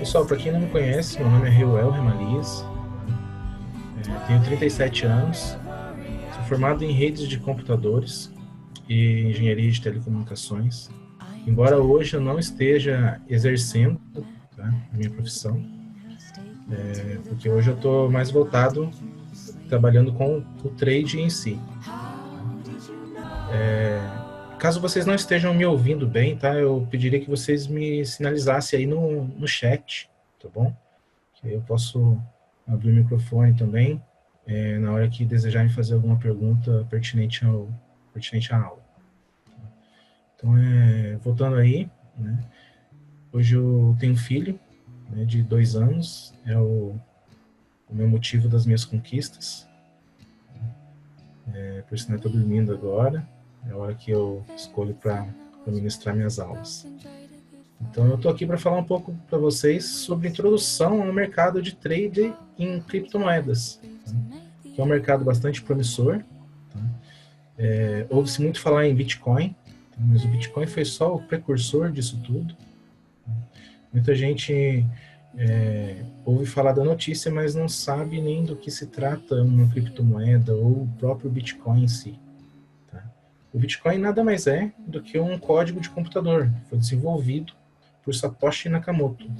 Pessoal, para quem não me conhece, meu nome é Reuel Remalias, tenho 37 anos, sou formado em redes de computadores e engenharia de telecomunicações. Embora hoje eu não esteja exercendo, tá, a minha profissão, porque hoje eu estou mais voltado trabalhando com o trade em si. Caso vocês não estejam me ouvindo bem, tá, eu pediria que vocês me sinalizassem aí no chat, tá bom? Que aí eu posso abrir o microfone também, na hora que desejarem fazer alguma pergunta pertinente à aula. Então, voltando aí, né, hoje eu tenho um filho, né, de 2 anos, é o meu motivo das minhas conquistas. Por isso, eu estou dormindo agora, é a hora que eu escolho para ministrar minhas aulas. Então, eu estou aqui para falar um pouco para vocês sobre introdução ao mercado de trade em criptomoedas, tá? Que é um mercado bastante promissor. Tá? Ouve-se muito falar em Bitcoin, tá? Mas o Bitcoin foi só o precursor disso tudo. Tá? Muita gente ouve falar da notícia, mas não sabe nem do que se trata uma criptomoeda ou o próprio Bitcoin em si. Tá? O Bitcoin nada mais é do que um código de computador, que foi desenvolvido por Satoshi Nakamoto.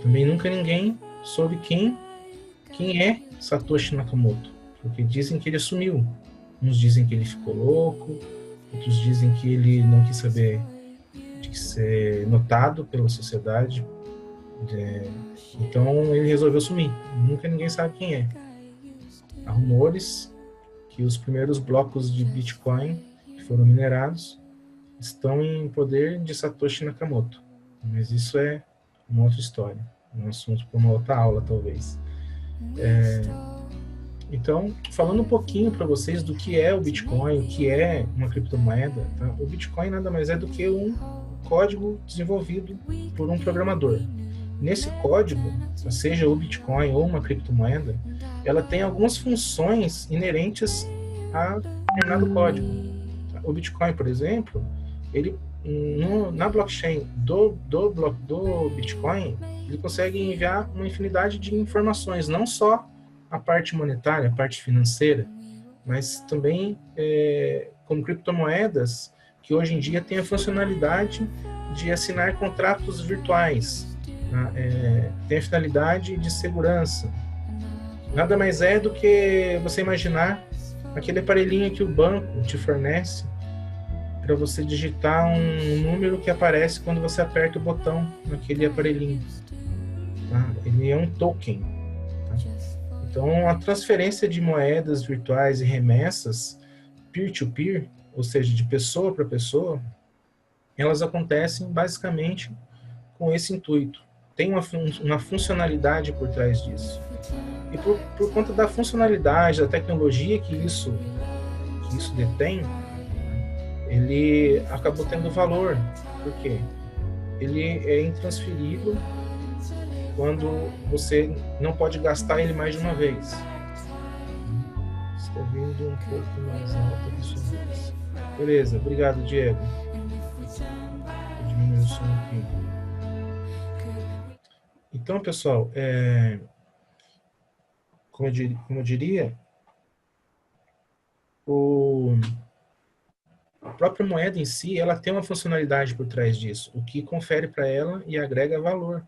Também nunca ninguém soube quem é Satoshi Nakamoto, porque dizem que ele sumiu. Uns dizem que ele ficou louco, outros dizem que ele não quis saber de ser notado pela sociedade. Então ele resolveu sumir. Nunca ninguém sabe quem é. Há rumores que os primeiros blocos de Bitcoin que foram minerados estão em poder de Satoshi Nakamoto. Mas isso é uma outra história, um assunto para uma outra aula, talvez. Então, falando um pouquinho para vocês do que é o Bitcoin, o que é uma criptomoeda, tá? O Bitcoin nada mais é do que um código desenvolvido por um programador. Nesse código, seja o Bitcoin ou uma criptomoeda, ela tem algumas funções inerentes a determinado código. O Bitcoin, por exemplo, ele na blockchain do Bitcoin, ele consegue enviar uma infinidade de informações, não só a parte monetária, a parte financeira, mas também como criptomoedas, que hoje em dia tem a funcionalidade de assinar contratos virtuais, tá? Tem a finalidade de segurança. Nada mais é do que você imaginar aquele aparelhinho que o banco te fornece para você digitar um número que aparece quando você aperta o botão naquele aparelhinho. Tá? Ele é um token. Tá? Então, a transferência de moedas virtuais e remessas peer-to-peer, ou seja, de pessoa para pessoa, elas acontecem basicamente com esse intuito. Tem uma funcionalidade por trás disso. E por conta da funcionalidade, da tecnologia que isso detém, ele acabou tendo valor. Por quê? Ele é intransferível quando você não pode gastar ele mais de uma vez. Está vindo um pouco mais alto que sua voz. Beleza, obrigado, Diego. Vou diminuir o som aqui. Então, pessoal, como eu diria, a própria moeda em si, ela tem uma funcionalidade por trás disso, o que confere para ela e agrega valor.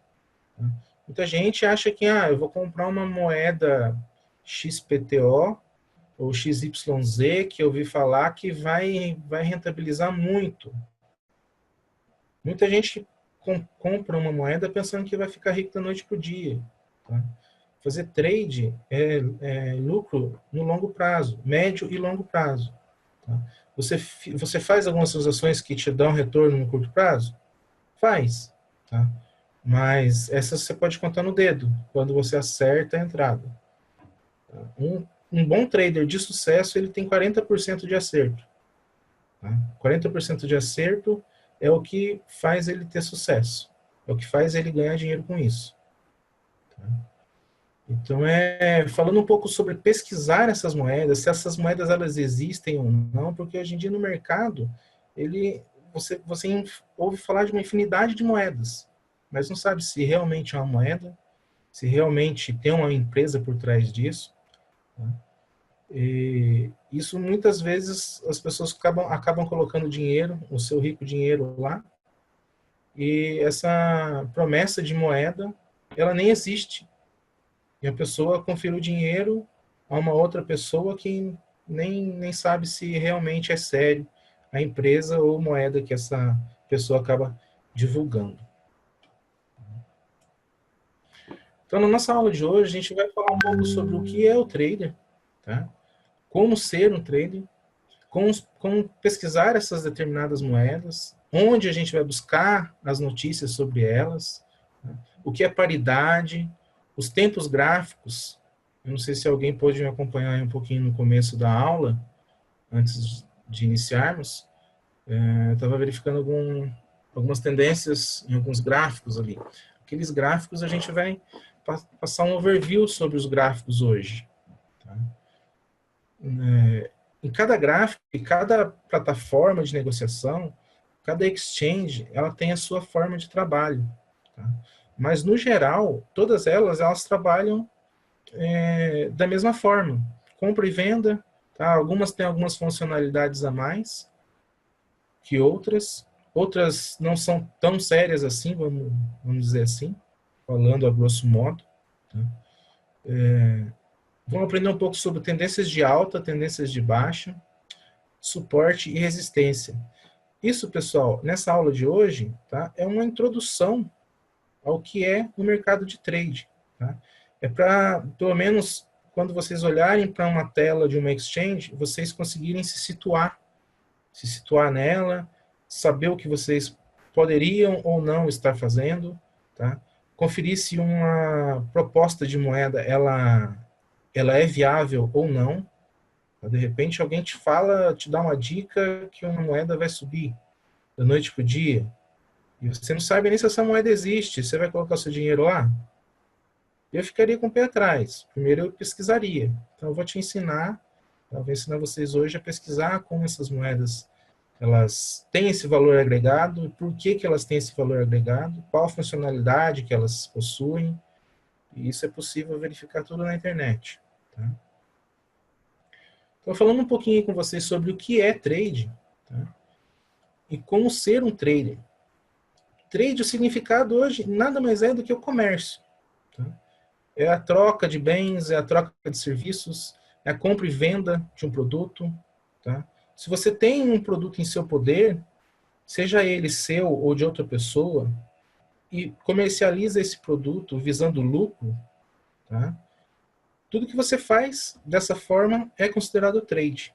Tá? Muita gente acha que eu vou comprar uma moeda XPTO ou XYZ, que eu ouvi falar que vai rentabilizar muito. Muita gente compra uma moeda pensando que vai ficar rico da noite para o dia. Tá? Fazer trade é lucro no longo prazo, médio e longo prazo. Tá? Você faz algumas transações que te dão retorno no curto prazo? Faz. Tá? Mas essas você pode contar no dedo, quando você acerta a entrada. Tá? Um bom trader de sucesso, ele tem 40% de acerto. Tá? 40% de acerto é o que faz ele ter sucesso. É o que faz ele ganhar dinheiro com isso. Tá? Então, falando um pouco sobre pesquisar essas moedas, se essas moedas elas existem ou não, porque hoje em dia no mercado, você ouve falar de uma infinidade de moedas, mas não sabe se realmente é uma moeda, se realmente tem uma empresa por trás disso. Tá? E isso muitas vezes as pessoas acabam colocando dinheiro, o seu rico dinheiro lá, e essa promessa de moeda, ela nem existe. E a pessoa confere o dinheiro a uma outra pessoa que nem sabe se realmente é sério a empresa ou moeda que essa pessoa acaba divulgando. Então, na nossa aula de hoje, a gente vai falar um pouco sobre o que é o trader, tá? Como ser um trader, como pesquisar essas determinadas moedas, onde a gente vai buscar as notícias sobre elas, tá? O que é paridade, os tempos gráficos. Eu não sei se alguém pôde me acompanhar um pouquinho no começo da aula, antes de iniciarmos. Eu estava verificando algumas tendências em alguns gráficos ali. Aqueles gráficos a gente vai passar um overview sobre os gráficos hoje. Tá? Em cada gráfico, em cada plataforma de negociação, cada exchange, ela tem a sua forma de trabalho. Tá? Mas, no geral, todas elas trabalham da mesma forma. Compra e venda, tá? Algumas têm algumas funcionalidades a mais que outras. Outras não são tão sérias assim, vamos dizer assim, falando a grosso modo. Tá? Vamos aprender um pouco sobre tendências de alta, tendências de baixa, suporte e resistência. Isso, pessoal, nessa aula de hoje, tá, é uma introdução ao que é o mercado de trade. Tá? É para, pelo menos, quando vocês olharem para uma tela de uma exchange, vocês conseguirem se situar nela, saber o que vocês poderiam ou não estar fazendo, tá? Conferir se uma proposta de moeda ela é viável ou não. De repente alguém te dá uma dica que uma moeda vai subir da noite para o dia, e você não sabe nem se essa moeda existe, você vai colocar seu dinheiro lá? Eu ficaria com o pé atrás. Primeiro eu pesquisaria. Então eu vou te ensinar, eu vou ensinar vocês hoje a pesquisar como essas moedas elas têm esse valor agregado, por que elas têm esse valor agregado, qual a funcionalidade que elas possuem, e isso é possível verificar tudo na internet. Tá? Então, falando um pouquinho com vocês sobre o que é trade, tá? E como ser um trader. Trade, o significado hoje, nada mais é do que o comércio. Tá? É a troca de bens, é a troca de serviços, é a compra e venda de um produto. Tá? Se você tem um produto em seu poder, seja ele seu ou de outra pessoa, e comercializa esse produto visando lucro, tá? Tudo que você faz dessa forma é considerado trade.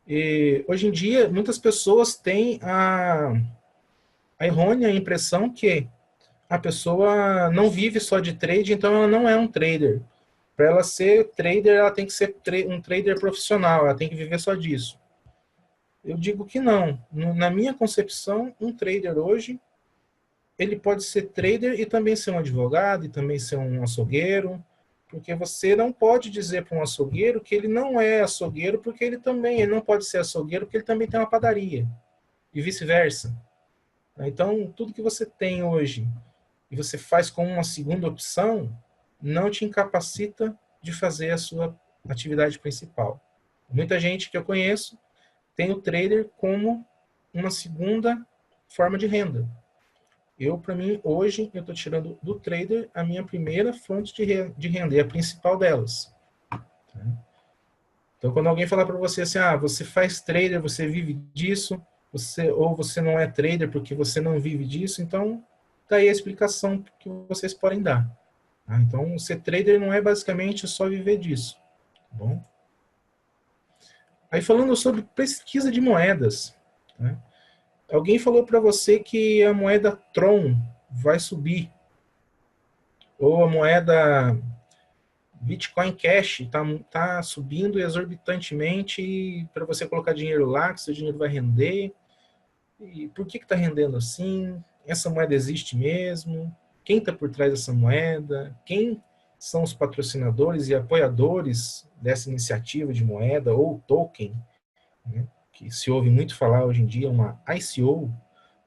E, hoje em dia, muitas pessoas têm a errônea impressão que a pessoa não vive só de trade, então ela não é um trader. Para ela ser trader, ela tem que ser um trader profissional, ela tem que viver só disso. Eu digo que não. Na minha concepção, um trader hoje, ele pode ser trader e também ser um advogado, e também ser um açougueiro, porque você não pode dizer para um açougueiro que ele não é açougueiro, porque ele não pode ser açougueiro, porque ele também tem uma padaria, e vice-versa. Então, tudo que você tem hoje e você faz como uma segunda opção, não te incapacita de fazer a sua atividade principal. Muita gente que eu conheço tem o trader como uma segunda forma de renda. Para mim, hoje, eu estou tirando do trader a minha primeira fonte de renda, e a principal delas. Então, quando alguém falar para você assim, você faz trader, você vive disso, ou você não é trader porque você não vive disso, então, tá aí a explicação que vocês podem dar. Tá? Então, ser trader não é basicamente só viver disso. Tá bom? Aí, falando sobre pesquisa de moedas, tá? Alguém falou para você que a moeda Tron vai subir, ou a moeda Bitcoin Cash tá subindo exorbitantemente para você colocar dinheiro lá, que seu dinheiro vai render. E por que está rendendo assim? Essa moeda existe mesmo? Quem está por trás dessa moeda? Quem são os patrocinadores e apoiadores dessa iniciativa de moeda ou token, né, que se ouve muito falar hoje em dia, uma ICO,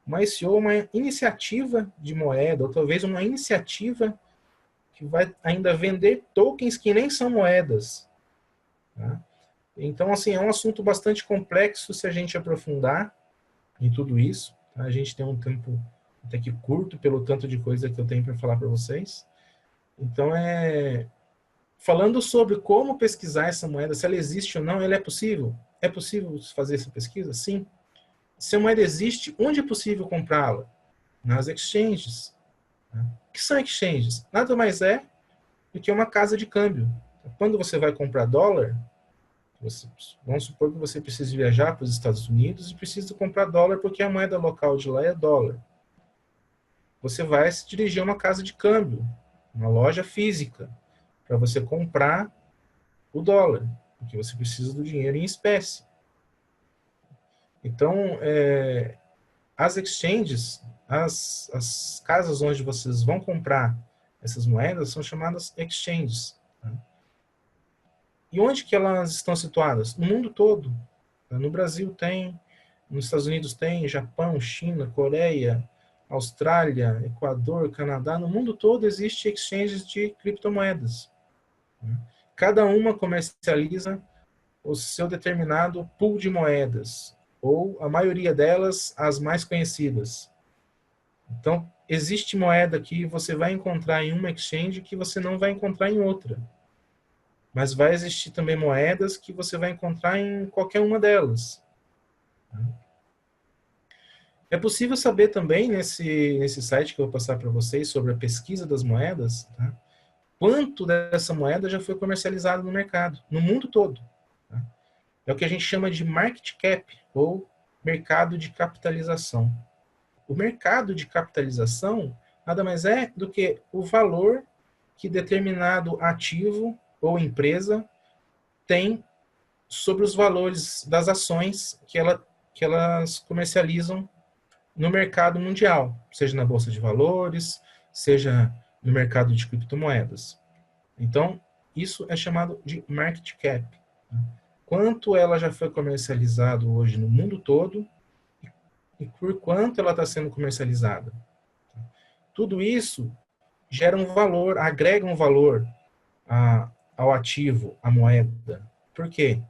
Uma ICO é uma iniciativa de moeda, ou talvez uma iniciativa que vai ainda vender tokens que nem são moedas. Tá? Então, assim, é um assunto bastante complexo se a gente aprofundar em tudo isso. Tá? A gente tem um tempo até que curto pelo tanto de coisa que eu tenho para falar para vocês. Então, falando sobre como pesquisar essa moeda, se ela existe ou não, ela é possível? É possível fazer essa pesquisa? Sim. Se a moeda existe, onde é possível comprá-la? Nas exchanges. Né? O que são exchanges? Nada mais é do que uma casa de câmbio. Quando você vai comprar dólar, vamos supor que você precisa viajar para os Estados Unidos e precisa comprar dólar porque a moeda local de lá é dólar. Você vai se dirigir a uma casa de câmbio, uma loja física, para você comprar o dólar, porque você precisa do dinheiro em espécie. Então, as exchanges, as casas onde vocês vão comprar essas moedas são chamadas exchanges. Tá? E onde que elas estão situadas? No mundo todo. Tá? No Brasil tem, nos Estados Unidos tem, Japão, China, Coreia, Austrália, Equador, Canadá. No mundo todo existe exchanges de criptomoedas. Tá? Cada uma comercializa o seu determinado pool de moedas, ou a maioria delas, as mais conhecidas. Então, existe moeda que você vai encontrar em uma exchange que você não vai encontrar em outra. Mas vai existir também moedas que você vai encontrar em qualquer uma delas. É possível saber também, nesse site que eu vou passar para vocês, sobre a pesquisa das moedas, tá? Quanto dessa moeda já foi comercializada no mercado, no mundo todo. Tá? É o que a gente chama de market cap, ou mercado de capitalização. O mercado de capitalização nada mais é do que o valor que determinado ativo ou empresa tem sobre os valores das ações que elas comercializam no mercado mundial, seja na bolsa de valores, seja no mercado de criptomoedas. Então, isso é chamado de market cap. Quanto ela já foi comercializado hoje no mundo todo e por quanto ela está sendo comercializada. Tudo isso gera um valor, agrega um valor ao ativo, à moeda. Por quê?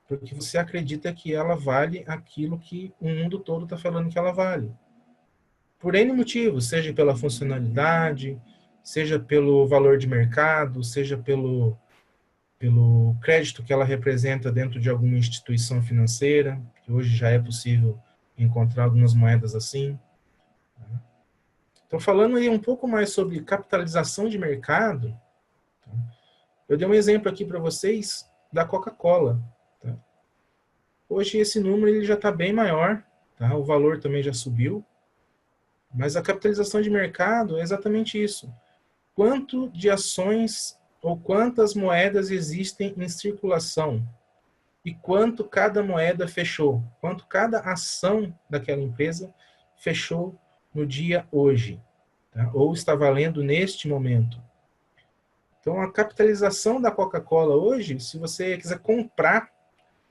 Porque você acredita que ela vale aquilo que o mundo todo está falando que ela vale. Por N motivos, seja pela funcionalidade, seja pelo valor de mercado, seja pelo crédito que ela representa dentro de alguma instituição financeira, que hoje já é possível encontrar algumas moedas assim. Então, falando aí um pouco mais sobre capitalização de mercado, eu dei um exemplo aqui para vocês da Coca-Cola. Tá? Hoje esse número ele já está bem maior, tá? O valor também já subiu, mas a capitalização de mercado é exatamente isso. Quanto de ações ou quantas moedas existem em circulação e quanto cada moeda fechou, quanto cada ação daquela empresa fechou no dia hoje, tá? Ou está valendo neste momento. Então, a capitalização da Coca-Cola hoje, se você quiser comprar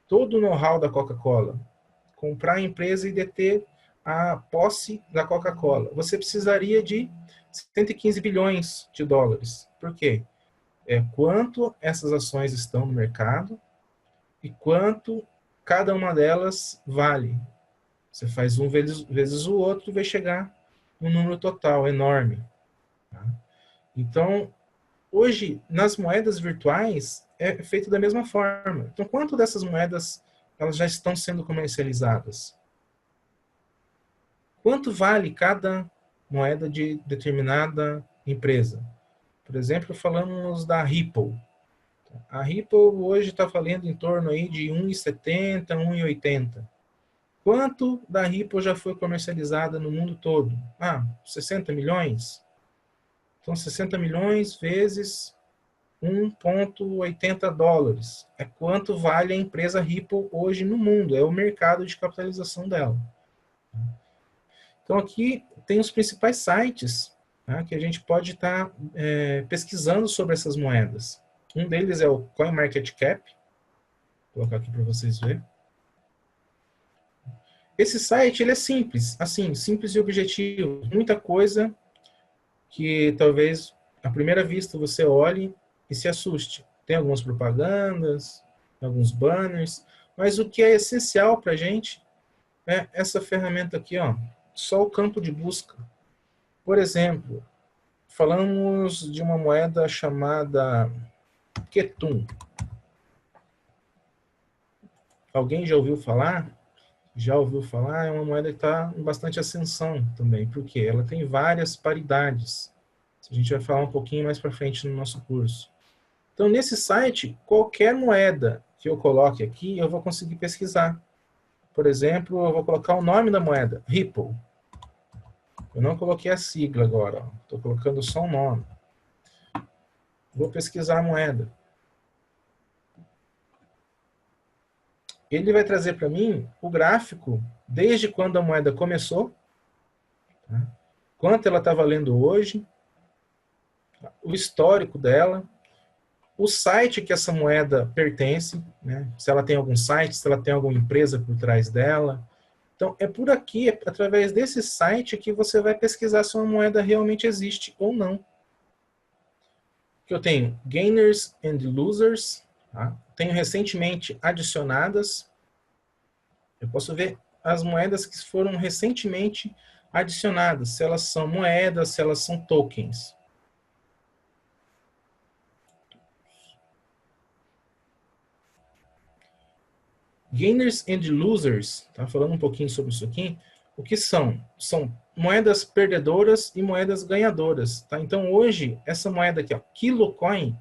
todo o know-how da Coca-Cola, comprar a empresa e deter a posse da Coca-Cola, você precisaria de 115 bilhões de dólares. Por quê? É quanto essas ações estão no mercado e quanto cada uma delas vale. Você faz um vezes o outro e vai chegar um número total enorme. Tá? Então, hoje, nas moedas virtuais, é feito da mesma forma. Então, quanto dessas moedas elas já estão sendo comercializadas? Quanto vale cada moeda de determinada empresa? Por exemplo, falamos da Ripple. A Ripple hoje está valendo em torno aí de 1,70, 1,80. Quanto da Ripple já foi comercializada no mundo todo? 60 milhões? Então, 60 milhões vezes 1,80 dólares. É quanto vale a empresa Ripple hoje no mundo. É o mercado de capitalização dela. Então, aqui tem os principais sites, tá, que a gente pode estar pesquisando sobre essas moedas. Um deles é o CoinMarketCap. Vou colocar aqui para vocês verem. Esse site, ele é simples, assim, simples e objetivo. Muita coisa que talvez à primeira vista você olhe e se assuste. Tem algumas propagandas, alguns banners, mas o que é essencial para a gente é essa ferramenta aqui, ó, só o campo de busca. Por exemplo, falamos de uma moeda chamada Ketum. Alguém já ouviu falar? Já ouviu falar? É uma moeda que está em bastante ascensão também, porque ela tem várias paridades. A gente vai falar um pouquinho mais para frente no nosso curso. Então, nesse site, qualquer moeda que eu coloque aqui, eu vou conseguir pesquisar. Por exemplo, eu vou colocar o nome da moeda, Ripple. Eu não coloquei a sigla agora, estou colocando só o nome. Vou pesquisar a moeda. Ele vai trazer para mim o gráfico desde quando a moeda começou, tá? Quanto ela está valendo hoje, o histórico dela, o site que essa moeda pertence, né? Se ela tem algum site, se ela tem alguma empresa por trás dela. Então, é por aqui, é através desse site que você vai pesquisar se uma moeda realmente existe ou não. Que eu tenho gainers and losers, tá? Tenho recentemente adicionadas. Eu posso ver as moedas que foram recentemente adicionadas, se elas são moedas, se elas são tokens. Gainers and losers, tá falando um pouquinho sobre isso aqui. O que são? São moedas perdedoras e moedas ganhadoras, tá? Então hoje, essa moeda aqui, ó, Kilocoin,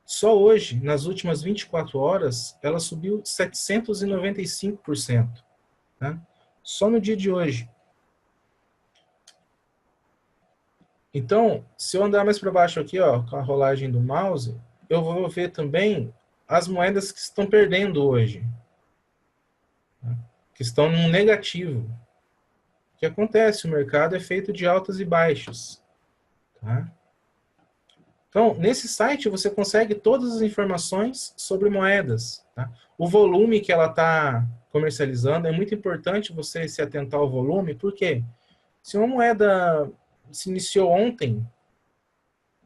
só hoje, nas últimas 24 horas, ela subiu 795%, tá? Só no dia de hoje. Então, se eu andar mais para baixo aqui, ó, com a rolagem do mouse, eu vou ver também as moedas que estão perdendo hoje, tá? Que estão no negativo. O que acontece? O mercado é feito de altas e baixos, tá? Então, nesse site você consegue todas as informações sobre moedas, tá? O volume que ela está comercializando, é muito importante você se atentar ao volume, porque se uma moeda se iniciou ontem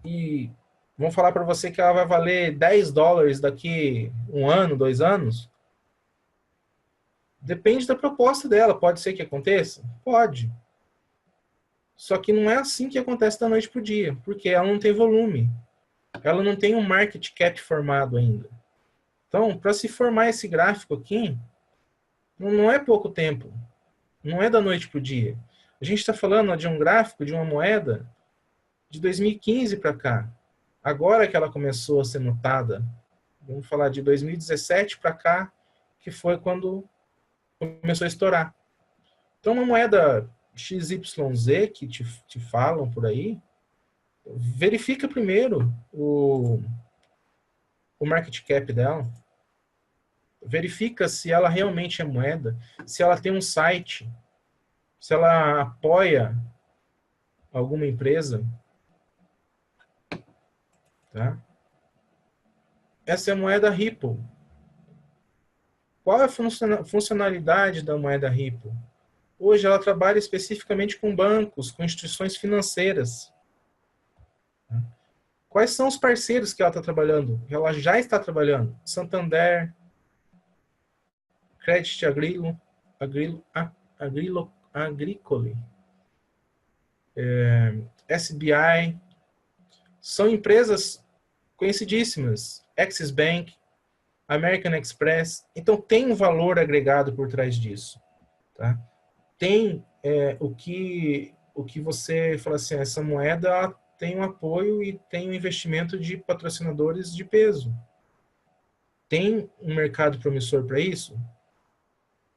e vão falar para você que ela vai valer $10 daqui um ano, 2 anos, depende da proposta dela. Pode ser que aconteça? Pode. Só que não é assim que acontece da noite para o dia, porque ela não tem volume. Ela não tem um market cap formado ainda. Então, para se formar esse gráfico aqui, não é pouco tempo. Não é da noite para o dia. A gente está falando de um gráfico de uma moeda de 2015 para cá. Agora que ela começou a ser notada. Vamos falar de 2017 para cá, que foi quando começou a estourar. Então, uma moeda XYZ que te falam por aí, verifica primeiro o market cap dela. Verifica se ela realmente é moeda, se ela tem um site, se ela apoia alguma empresa. Tá? Essa é a moeda Ripple. Qual é a funcionalidade da moeda Ripple? Hoje ela trabalha especificamente com bancos, com instituições financeiras. Quais são os parceiros que ela está trabalhando? Ela já está trabalhando. Santander, Crédito Agricole, SBI, são empresas conhecidíssimas. Axis Bank, American Express. Então tem um valor agregado por trás disso, tá? Tem o que você fala assim, essa moeda tem um apoio e tem um investimento de patrocinadores de peso. Tem um mercado promissor para isso?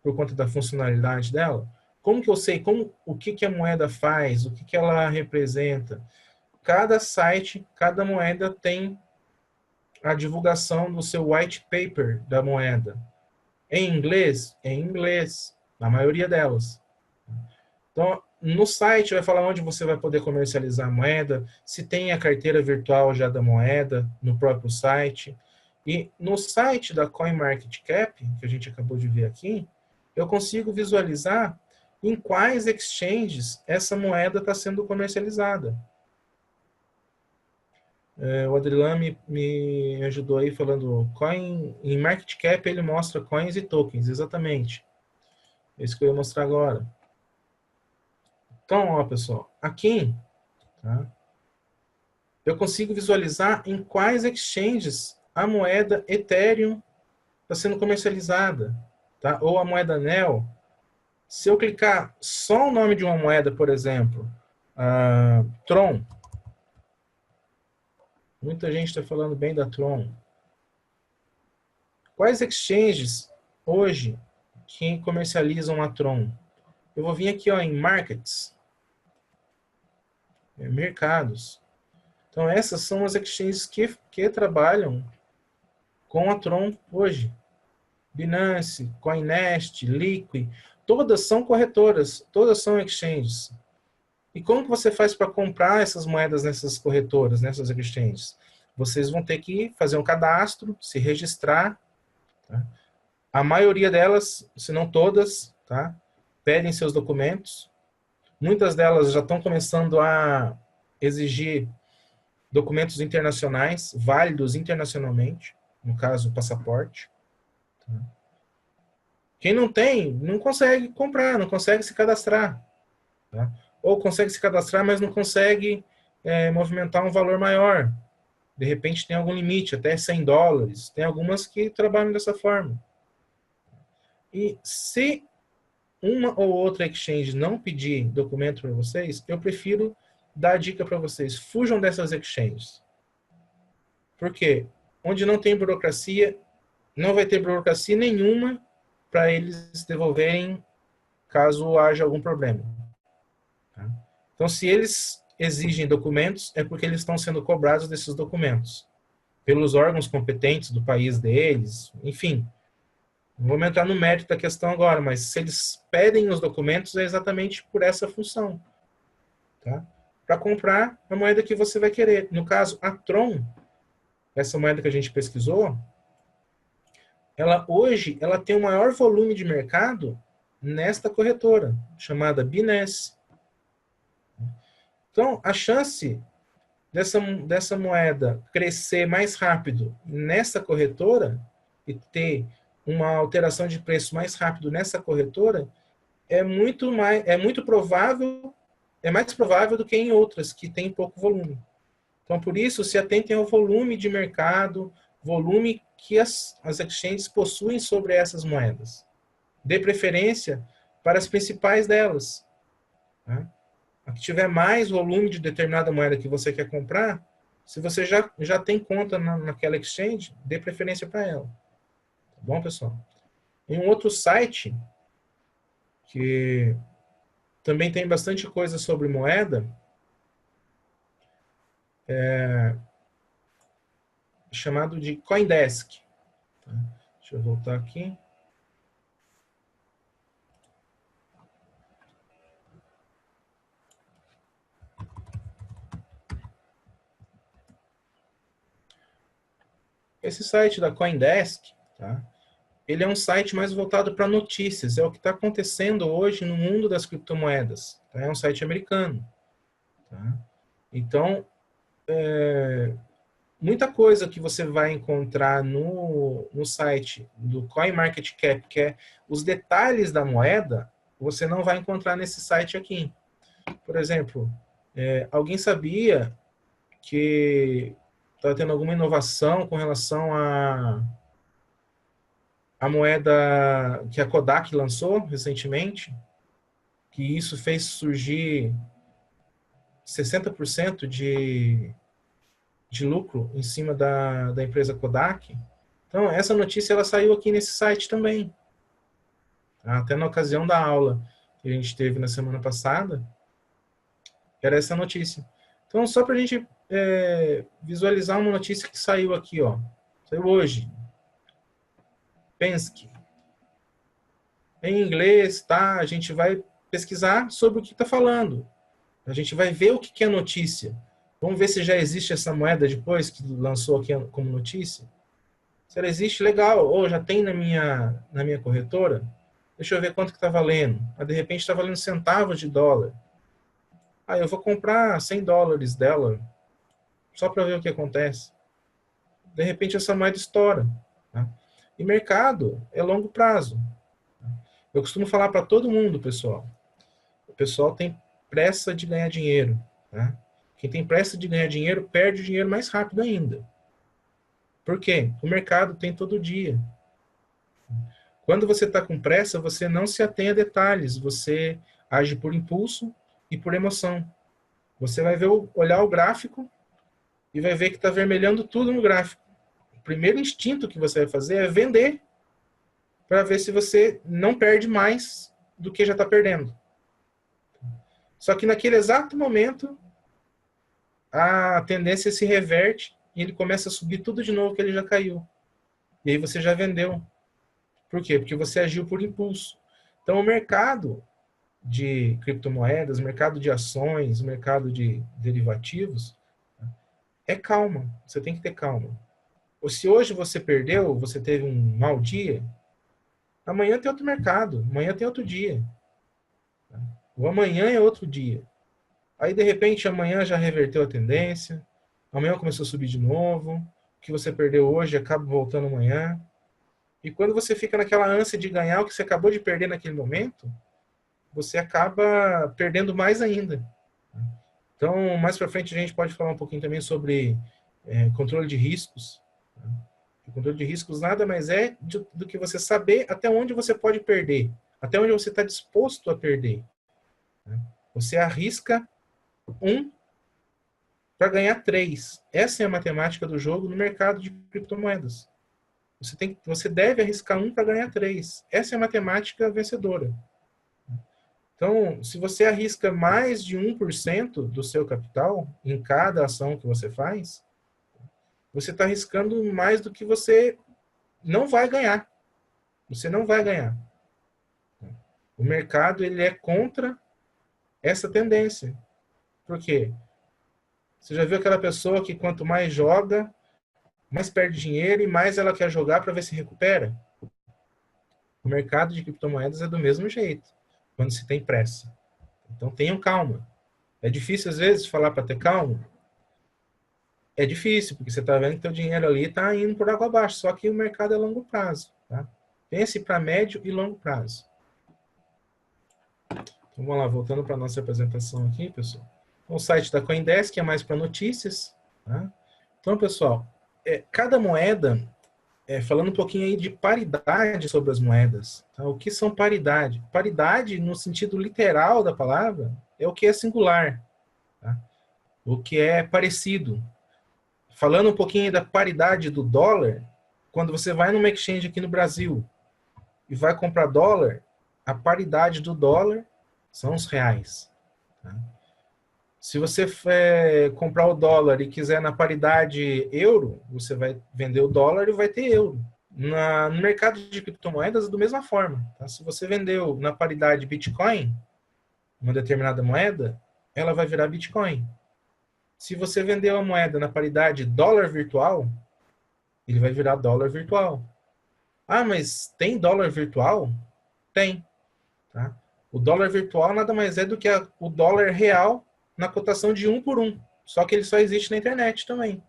Por conta da funcionalidade dela? Como que eu sei o que a moeda faz, o que ela representa? Cada site, cada moeda tem a divulgação do seu white paper da moeda. Em inglês? Em inglês, na maioria delas. Então, no site vai falar onde você vai poder comercializar a moeda, se tem a carteira virtual já da moeda no próprio site. E no site da CoinMarketCap, que a gente acabou de ver aqui, eu consigo visualizar em quais exchanges essa moeda está sendo comercializada. O Adrilan me ajudou aí falando, coin, em market cap ele mostra coins e tokens, exatamente. É isso que eu ia mostrar agora. Então, ó, pessoal, aqui, tá, eu consigo visualizar em quais exchanges a moeda Ethereum está sendo comercializada, tá? Ou a moeda NEO. Se eu clicar só o nome de uma moeda, por exemplo, Tron, muita gente está falando bem da Tron. Quais exchanges hoje que comercializam a Tron? Eu vou vir aqui ó, em Markets, mercados. Então essas são as exchanges que trabalham com a Tron hoje. Binance, Coinest, Liquid, todas são corretoras, todas são exchanges. E como que você faz para comprar essas moedas nessas corretoras, nessas exchanges? Vocês vão ter que fazer um cadastro, se registrar. Tá? A maioria delas, se não todas, tá? Pedem seus documentos. Muitas delas já estão começando a exigir documentos internacionais, válidos internacionalmente, no caso, o passaporte. Tá? Quem não tem, não consegue comprar, não consegue se cadastrar. Tá? Ou consegue se cadastrar, mas não consegue movimentar um valor maior. De repente tem algum limite, até $100. Tem algumas que trabalham dessa forma. E se uma ou outra exchange não pedir documento para vocês, eu prefiro dar a dica para vocês. Fujam dessas exchanges. Por quê? Onde não tem burocracia, não vai ter burocracia nenhuma para eles devolverem caso haja algum problema. Tá? Então, se eles exigem documentos, é porque eles estão sendo cobrados desses documentos pelos órgãos competentes do país deles, enfim. Não vamos entrar no mérito da questão agora, mas se eles pedem os documentos, é exatamente por essa função. Tá? Para comprar a moeda que você vai querer. No caso, a Tron, essa moeda que a gente pesquisou, hoje ela tem o maior volume de mercado nesta corretora, chamada Binance. Então, a chance dessa moeda crescer mais rápido nessa corretora e ter uma alteração de preço mais rápido nessa corretora é mais provável do que em outras que têm pouco volume. Então, por isso, se atentem ao volume de mercado, volume que as exchanges possuem sobre essas moedas. Dê preferência para as principais delas. Tá? A que tiver mais volume de determinada moeda que você quer comprar, se você já tem conta naquela exchange, dê preferência para ela. Tá bom, pessoal? Em um outro site, que também tem bastante coisa sobre moeda, chamado de CoinDesk. Tá? Deixa eu voltar aqui. Esse site da CoinDesk, tá? Ele é um site mais voltado para notícias, é o que está acontecendo hoje no mundo das criptomoedas. Tá? É um site americano. Tá? Então, muita coisa que você vai encontrar no site do CoinMarketCap, que é os detalhes da moeda, você não vai encontrar nesse site aqui. Por exemplo, alguém sabia que está tendo alguma inovação com relação a moeda que a Kodak lançou recentemente, que isso fez surgir 60% de lucro em cima da empresa Kodak? Então, essa notícia ela saiu aqui nesse site também. Até na ocasião da aula que a gente teve na semana passada, era essa notícia. Então, só para a gente visualizar uma notícia que saiu aqui, ó. Saiu hoje. Penske. Em inglês, tá? A gente vai pesquisar sobre o que está falando. A gente vai ver o que é notícia. Vamos ver se já existe essa moeda depois que lançou aqui como notícia. Se ela existe, legal. Ou já tem na minha corretora. Deixa eu ver quanto que está valendo. De repente está valendo centavos de dólar. Eu vou comprar 100 dólares dela, só para ver o que acontece. De repente essa moeda estoura. Tá? E mercado é longo prazo. Eu costumo falar para todo mundo, pessoal. O pessoal tem pressa de ganhar dinheiro. Tá? Quem tem pressa de ganhar dinheiro, perde o dinheiro mais rápido ainda. Por quê? O mercado tem todo dia. Quando você está com pressa, você não se atém a detalhes, você age por impulso e por emoção. Você vai ver, olhar o gráfico e vai ver que está vermelhando tudo no gráfico. O primeiro instinto que você vai fazer é vender para ver se você não perde mais do que já está perdendo. Só que naquele exato momento, a tendência se reverte e ele começa a subir tudo de novo que ele já caiu. E aí você já vendeu. Por quê? Porque você agiu por impulso. Então, o mercado de criptomoedas, mercado de ações, mercado de derivativos, é calma. Você tem que ter calma. Ou se hoje você perdeu, você teve um mau dia, amanhã tem outro mercado, amanhã tem outro dia. O amanhã é outro dia. Aí, de repente, amanhã já reverteu a tendência, amanhã começou a subir de novo, o que você perdeu hoje acaba voltando amanhã. E quando você fica naquela ânsia de ganhar o que você acabou de perder naquele momento, você acaba perdendo mais ainda. Então, mais para frente, a gente pode falar um pouquinho também sobre controle de riscos. O controle de riscos nada mais é do que você saber até onde você pode perder, até onde você está disposto a perder. Você arrisca 1 para ganhar 3. Essa é a matemática do jogo no mercado de criptomoedas. Você deve arriscar 1 para ganhar 3. Essa é a matemática vencedora. Então, se você arrisca mais de 1% do seu capital em cada ação que você faz, você está arriscando mais do que você não vai ganhar. Você não vai ganhar. O mercado ele é contra essa tendência. Por quê? Você já viu aquela pessoa que quanto mais joga, mais perde dinheiro e mais ela quer jogar para ver se recupera? O mercado de criptomoedas é do mesmo jeito, quando se tem pressa. Então tenham calma. É difícil às vezes falar para ter calma? É difícil, porque você está vendo que teu dinheiro ali está indo por água abaixo, só que o mercado é longo prazo. Tá? Pense para médio e longo prazo. Então, vamos lá, voltando para a nossa apresentação aqui, pessoal. O site da CoinDesk é mais para notícias. Tá? Então, pessoal, cada moeda, falando um pouquinho aí de paridade sobre as moedas. Tá? O que são paridade? Paridade, no sentido literal da palavra, é o que é singular. Tá? O que é parecido. Falando um pouquinho da paridade do dólar, quando você vai numa exchange aqui no Brasil e vai comprar dólar, a paridade do dólar são os reais. Tá? Se você comprar o dólar e quiser na paridade euro, você vai vender o dólar e vai ter euro. No mercado de criptomoedas, da mesma forma. Tá? Se você vendeu na paridade Bitcoin, uma determinada moeda, ela vai virar Bitcoin. Se você vendeu a moeda na paridade dólar virtual, ele vai virar dólar virtual. Mas tem dólar virtual? Tem. Tá? O dólar virtual nada mais é do que o dólar real na cotação de 1 por 1. Só que ele só existe na internet também.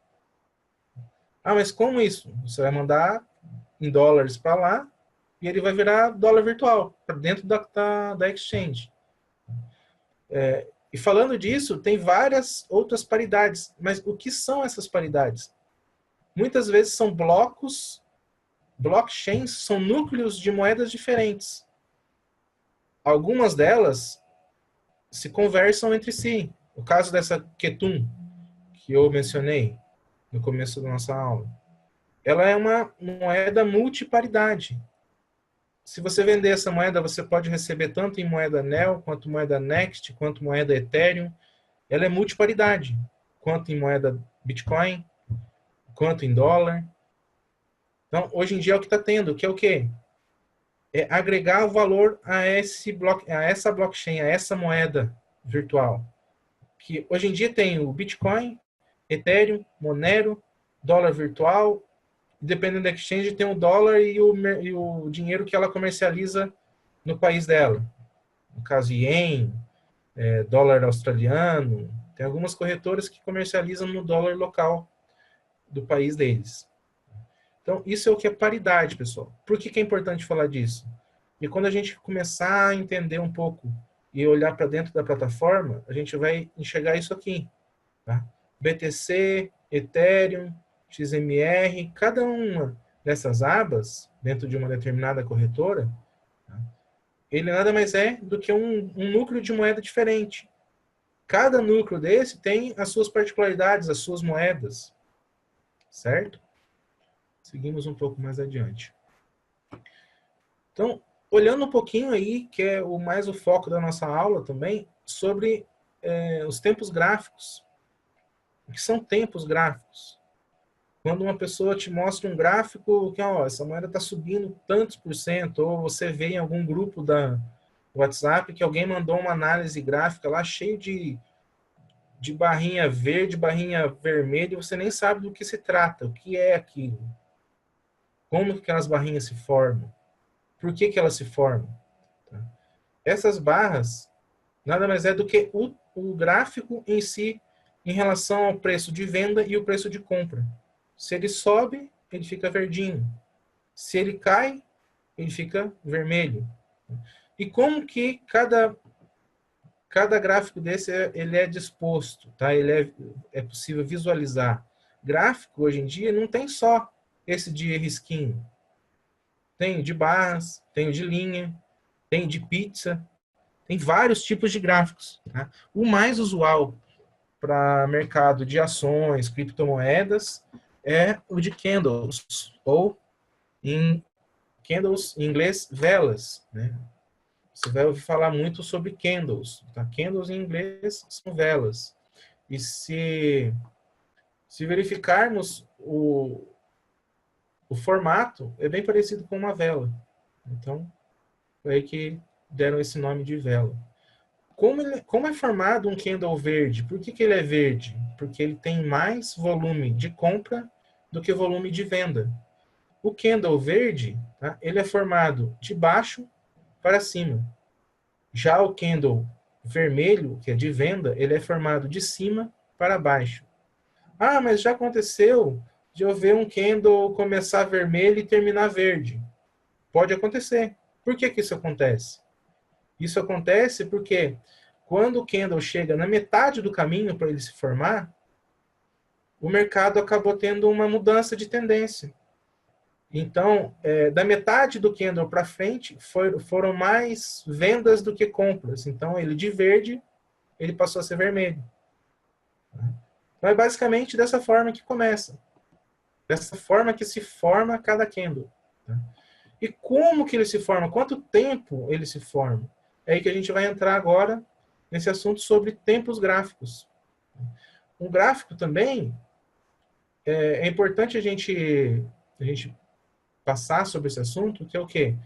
Mas como isso? Você vai mandar em dólares para lá e ele vai virar dólar virtual, para dentro da exchange. E falando disso, tem várias outras paridades. Mas o que são essas paridades? Muitas vezes são blockchains são núcleos de moedas diferentes. Algumas delas se conversam entre si. O caso dessa Ketum, que eu mencionei no começo da nossa aula, ela é uma moeda multiparidade. Se você vender essa moeda, você pode receber tanto em moeda NEL, quanto moeda Next, quanto moeda Ethereum. Ela é multiparidade, quanto em moeda Bitcoin, quanto em dólar. Então, hoje em dia é o que está tendo, que é o quê? É agregar o valor a essa blockchain, a essa moeda virtual. Que hoje em dia tem o Bitcoin, Ethereum, Monero, dólar virtual, dependendo da exchange, tem o dólar e o dinheiro que ela comercializa no país dela. No caso, ien, dólar australiano, tem algumas corretoras que comercializam no dólar local do país deles. Então, isso é o que é paridade, pessoal. Por que é importante falar disso? E quando a gente começar a entender um pouco e olhar para dentro da plataforma, a gente vai enxergar isso aqui. Tá? BTC, Ethereum, XMR, cada uma dessas abas, dentro de uma determinada corretora, tá? Ele nada mais é do que um núcleo de moeda diferente. Cada núcleo desse tem as suas particularidades, as suas moedas, certo? Seguimos um pouco mais adiante. Então, olhando um pouquinho aí, que é mais o foco da nossa aula também, sobre os tempos gráficos. O que são tempos gráficos? Quando uma pessoa te mostra um gráfico que, ó, essa moeda está subindo tantos por cento, ou você vê em algum grupo da WhatsApp que alguém mandou uma análise gráfica lá cheio de barrinha verde, barrinha vermelha, e você nem sabe do que se trata, o que é aquilo. Como que aquelas barrinhas se formam? Por que elas se formam? Tá? Essas barras nada mais é do que o gráfico em si em relação ao preço de venda e o preço de compra. Se ele sobe, ele fica verdinho. Se ele cai, ele fica vermelho. E como que cada gráfico desse ele é disposto, tá? Ele é possível visualizar. Gráfico, hoje em dia, não tem só esse de risquinho. Tem de barras, tem de linha, tem de pizza, tem vários tipos de gráficos. Tá? O mais usual para mercado de ações, criptomoedas, é o de candles, ou em candles, em inglês, velas. Né? Você vai ouvir falar muito sobre candles. Tá? Candles em inglês são velas. E se verificarmos o formato, é bem parecido com uma vela. Então, foi aí que deram esse nome de vela. Como é formado um candle verde? Por que ele é verde? Porque ele tem mais volume de compra do que volume de venda. O candle verde, tá, ele é formado de baixo para cima. Já o candle vermelho, que é de venda, ele é formado de cima para baixo. Ah, mas já aconteceu de eu ver um candle começar vermelho e terminar verde. Pode acontecer. Por que isso acontece? Isso acontece porque quando o candle chega na metade do caminho para ele se formar, o mercado acabou tendo uma mudança de tendência. Então, da metade do candle para frente, foram mais vendas do que compras. Então, ele de verde, ele passou a ser vermelho. Então, é basicamente dessa forma que começa. Dessa forma que se forma cada candle. E como que ele se forma? Quanto tempo ele se forma? É aí que a gente vai entrar agora nesse assunto sobre tempos gráficos. Um gráfico também, é importante a gente passar sobre esse assunto, que é o quê?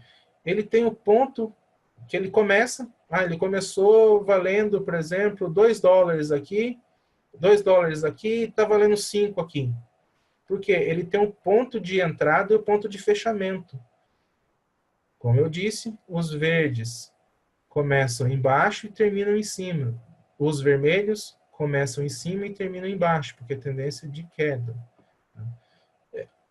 Ele tem o ponto que ele começa, ele começou valendo, por exemplo, $2 aqui, $2 aqui, está valendo 5 aqui. Por quê? Ele tem um ponto de entrada e um ponto de fechamento. Como eu disse, os verdes começam embaixo e terminam em cima. Os vermelhos começam em cima e terminam embaixo, porque a tendência é de queda.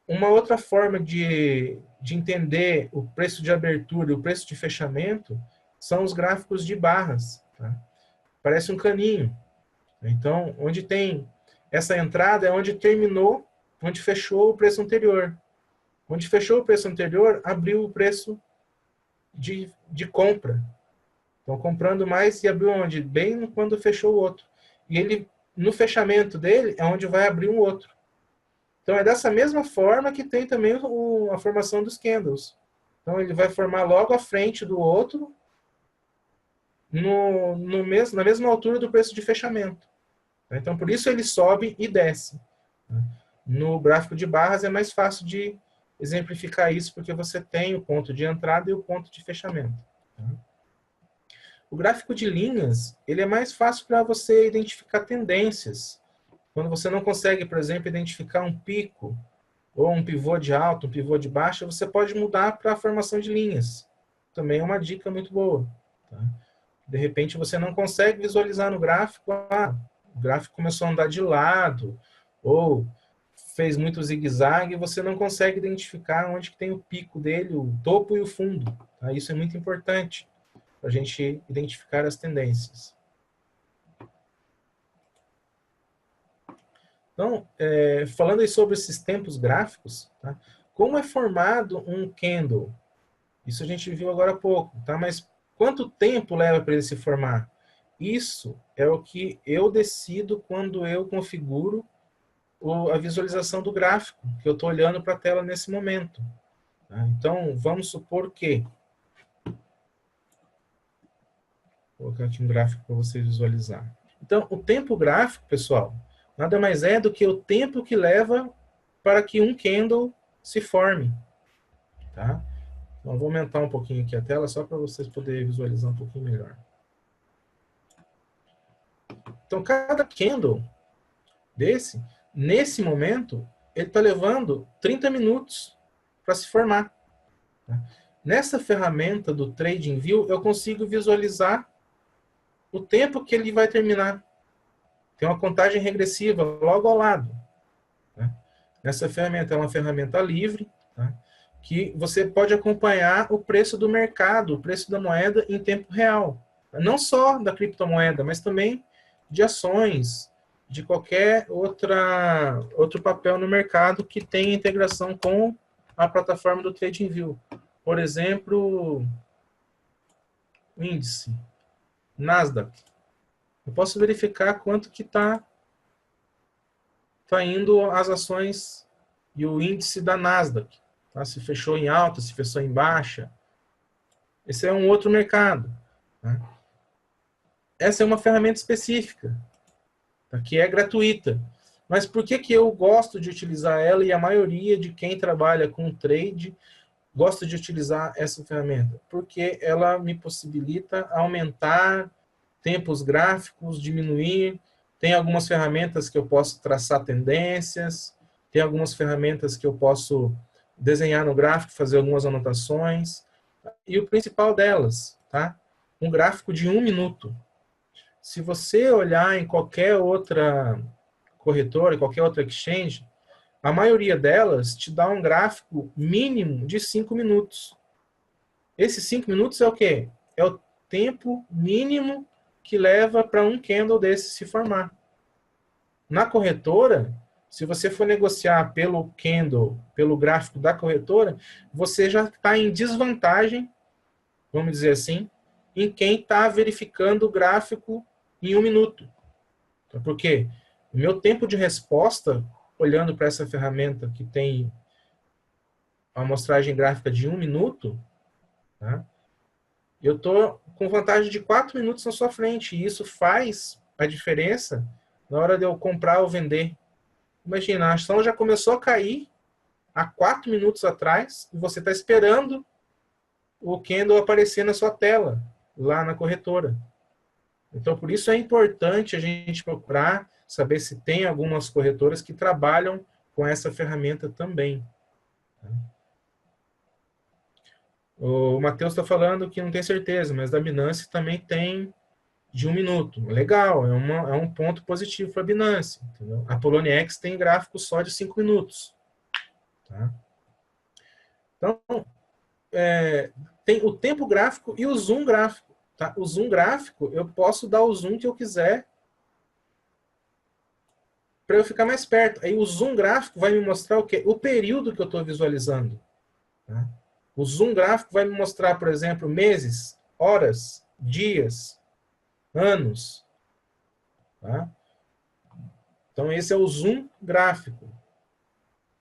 Uma outra forma de entender o preço de abertura e o preço de fechamento são os gráficos de barras. Tá? Parece um caninho. Então, onde tem essa entrada é onde terminou, onde fechou o preço anterior. Onde fechou o preço anterior, abriu o preço de compra. Então, comprando mais e abriu onde? Bem quando fechou o outro. E ele, no fechamento dele, é onde vai abrir um outro. Então, é dessa mesma forma que tem também a formação dos candles. Então, ele vai formar logo à frente do outro, na mesma altura do preço de fechamento. Então, por isso ele sobe e desce. No gráfico de barras é mais fácil de exemplificar isso, porque você tem o ponto de entrada e o ponto de fechamento. O gráfico de linhas, ele é mais fácil para você identificar tendências. Quando você não consegue, por exemplo, identificar um pico, ou um pivô de alta, um pivô de baixa, você pode mudar para a formação de linhas. também é uma dica muito boa. Tá? De repente, você não consegue visualizar no gráfico, o gráfico começou a andar de lado, ou fez muito zigue-zague, e você não consegue identificar onde que tem o pico dele, o topo e o fundo. Tá? Isso é muito importante para a gente identificar as tendências. Então, falando aí sobre esses tempos gráficos, tá? Como é formado um candle? Isso a gente viu agora há pouco, tá? Mas quanto tempo leva para ele se formar? Isso é o que eu decido quando eu configuro a visualização do gráfico, que eu estou olhando para a tela nesse momento. Tá? Então, vamos supor que... Vou colocar aqui um gráfico para vocês visualizar. Então, o tempo gráfico, pessoal, nada mais é do que o tempo que leva para que um candle se forme. Tá? Então, eu vou aumentar um pouquinho aqui a tela, só para vocês poderem visualizar um pouquinho melhor. Então, cada candle desse, nesse momento, ele está levando 30 minutos para se formar. Tá? Nessa ferramenta do TradingView, eu consigo visualizar o tempo que ele vai terminar. Tem uma contagem regressiva logo ao lado. Tá? Essa ferramenta é uma ferramenta livre, tá? Que você pode acompanhar o preço do mercado, o preço da moeda em tempo real. Não só da criptomoeda, mas também de ações, de qualquer outro papel no mercado que tenha integração com a plataforma do TradingView. Por exemplo, o índice Nasdaq. Eu posso verificar quanto que está indo as ações e o índice da Nasdaq. Tá? Se fechou em alta, se fechou em baixa. Esse é um outro mercado. Tá? Essa é uma ferramenta específica, tá? Que é gratuita. Mas por que eu gosto de utilizar ela e a maioria de quem trabalha com trade gosta de utilizar essa ferramenta? Porque ela me possibilita aumentar tempos gráficos, diminuir. Tem algumas ferramentas que eu posso traçar tendências, tem algumas ferramentas que eu posso desenhar no gráfico, fazer algumas anotações. E o principal delas, tá? Um gráfico de 1 minuto. Se você olhar em qualquer outra corretora, qualquer outra exchange, a maioria delas te dá um gráfico mínimo de 5 minutos. Esses 5 minutos é o quê? É o tempo mínimo que leva para um candle desse se formar. Na corretora, se você for negociar pelo candle, pelo gráfico da corretora, você já está em desvantagem, vamos dizer assim, em quem está verificando o gráfico em 1 minuto. Por quê? O meu tempo de resposta, olhando para essa ferramenta que tem a amostragem gráfica de 1 minuto, tá? Eu estou com vantagem de 4 minutos na sua frente. E isso faz a diferença na hora de eu comprar ou vender. Imagina, a ação já começou a cair há 4 minutos atrás e você está esperando o candle aparecer na sua tela, lá na corretora. Então, por isso é importante a gente procurar saber se tem algumas corretoras que trabalham com essa ferramenta também. O Matheus está falando que não tem certeza, mas da Binance também tem de 1 minuto. Legal, é um ponto positivo para a Binance. Entendeu? A Poloniex tem gráfico só de 5 minutos. Tá? Então, tem o tempo gráfico e o zoom gráfico. Tá? O zoom gráfico, eu posso dar o zoom que eu quiser para eu ficar mais perto. Aí o zoom gráfico vai me mostrar o quê? O período que eu estou visualizando. Tá? O zoom gráfico vai me mostrar, por exemplo, meses, horas, dias, anos. Tá? Então, esse é o zoom gráfico.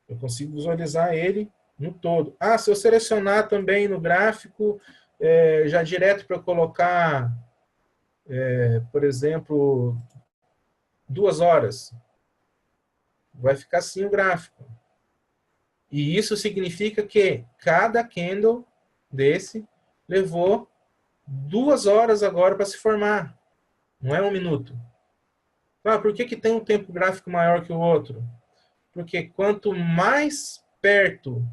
Eu consigo visualizar ele no todo. Ah, se eu selecionar também no gráfico, já direto para colocar, por exemplo, 2 horas, vai ficar assim o gráfico. E isso significa que cada candle desse levou 2 horas agora para se formar. Não é 1 minuto. Ah, por que tem um tempo gráfico maior que o outro? Porque quanto mais perto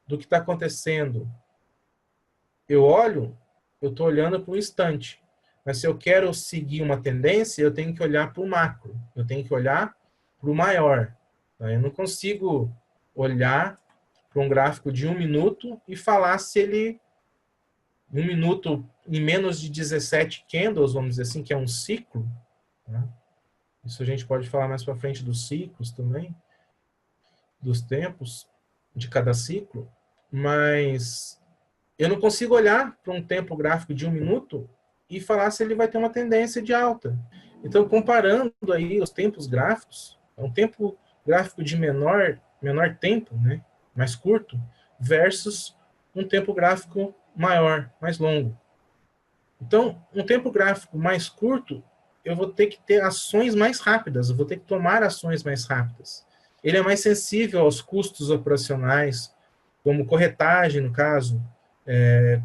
do que está acontecendo eu olho, eu estou olhando para o instante. Mas se eu quero seguir uma tendência, eu tenho que olhar para o macro. Eu tenho que olhar para o maior. Tá? Eu não consigo olhar para um gráfico de 1 minuto e falar se ele, 1 minuto em menos de 17 candles, vamos dizer assim, que é um ciclo. Tá? Isso a gente pode falar mais para frente dos ciclos também, dos tempos de cada ciclo. Mas eu não consigo olhar para um tempo gráfico de 1 minuto e falar se ele vai ter uma tendência de alta. Então, comparando aí os tempos gráficos, um tempo gráfico de menor tempo, né, mais curto, versus um tempo gráfico maior, mais longo. Então, um tempo gráfico mais curto, eu vou ter que ter ações mais rápidas, eu vou ter que tomar ações mais rápidas. Ele é mais sensível aos custos operacionais, como corretagem, no caso,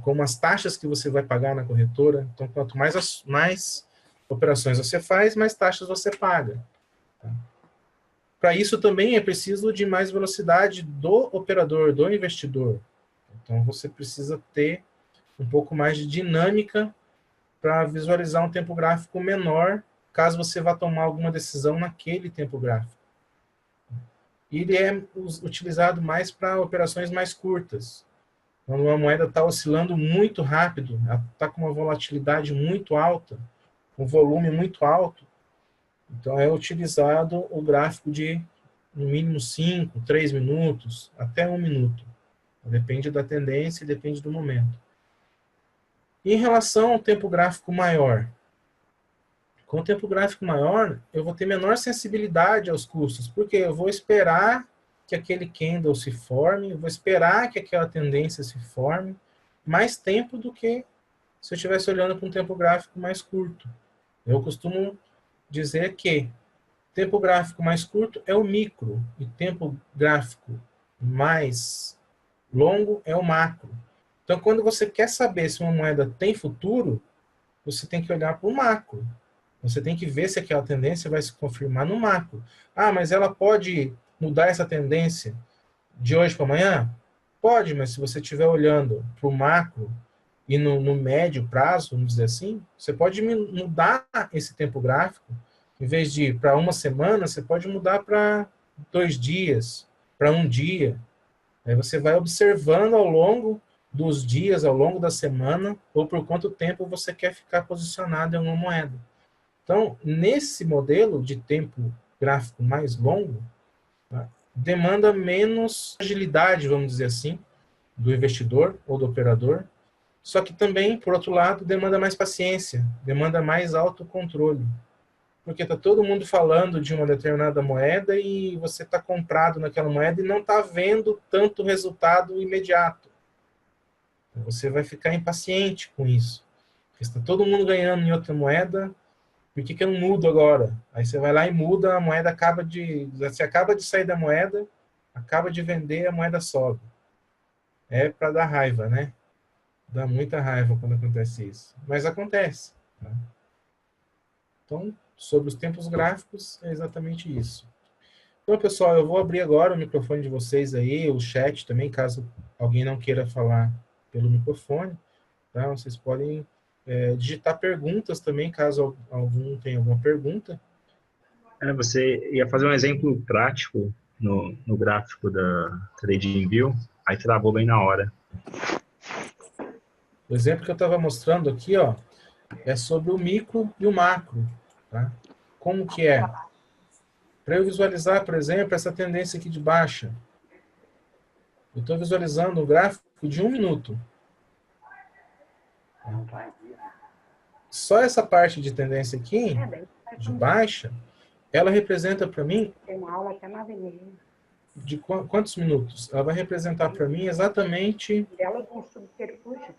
como as taxas que você vai pagar na corretora. Então, quanto mais operações você faz, mais taxas você paga. Tá? Para isso também é preciso de mais velocidade do operador, do investidor. Então, você precisa ter um pouco mais de dinâmica para visualizar um tempo gráfico menor, caso você vá tomar alguma decisão naquele tempo gráfico. E ele é utilizado mais para operações mais curtas. Quando uma moeda está oscilando muito rápido, está com uma volatilidade muito alta, um volume muito alto, então é utilizado o gráfico de no mínimo 5, 3 minutos, até 1 minuto. Depende da tendência e depende do momento. E em relação ao tempo gráfico maior, com o tempo gráfico maior, eu vou ter menor sensibilidade aos custos, porque eu vou esperar que aquele candle se forme, eu vou esperar que aquela tendência se forme, mais tempo do que se eu estivesse olhando para um tempo gráfico mais curto. Eu costumo dizer que tempo gráfico mais curto é o micro, e tempo gráfico mais longo é o macro. Então, quando você quer saber se uma moeda tem futuro, você tem que olhar para o macro. Você tem que ver se aquela tendência vai se confirmar no macro. Ah, mas ela pode mudar essa tendência de hoje para amanhã? Pode, mas se você estiver olhando para o macro e no médio prazo, vamos dizer assim, você pode mudar esse tempo gráfico. Em vez de ir para uma semana, você pode mudar para 2 dias, para 1 dia. Aí você vai observando ao longo dos dias, ao longo da semana, ou por quanto tempo você quer ficar posicionado em uma moeda. Então, nesse modelo de tempo gráfico mais longo, tá, demanda menos agilidade, vamos dizer assim, do investidor ou do operador, só que também, por outro lado, demanda mais paciência, demanda mais autocontrole. Porque está todo mundo falando de uma determinada moeda e você está comprado naquela moeda e não está vendo tanto resultado imediato. Você vai ficar impaciente com isso. Porque está todo mundo ganhando em outra moeda, por que eu não mudo agora? Aí você vai lá e muda, a moeda você acaba de sair da moeda, acaba de vender, a moeda sobe. É para dar raiva, né? Dá muita raiva quando acontece isso. Mas acontece. Tá? Então, sobre os tempos gráficos, é exatamente isso. Então, pessoal, eu vou abrir agora o microfone de vocês aí, o chat também, caso alguém não queira falar pelo microfone. Tá? Vocês podem digitar perguntas também, caso algum tenha alguma pergunta. Você ia fazer um exemplo prático no gráfico da TradingView, aí travou bem na hora. O exemplo que eu estava mostrando aqui, ó, é sobre o micro e o macro. Tá? Como que é? Para eu visualizar, por exemplo, essa tendência aqui de baixa, eu estou visualizando um gráfico de 1 minuto. Só essa parte de tendência aqui, de baixa, ela representa para mim... Tem uma aula até 9h30. De quantos minutos? Ela vai representar para mim exatamente... Dela de um subterfúgio.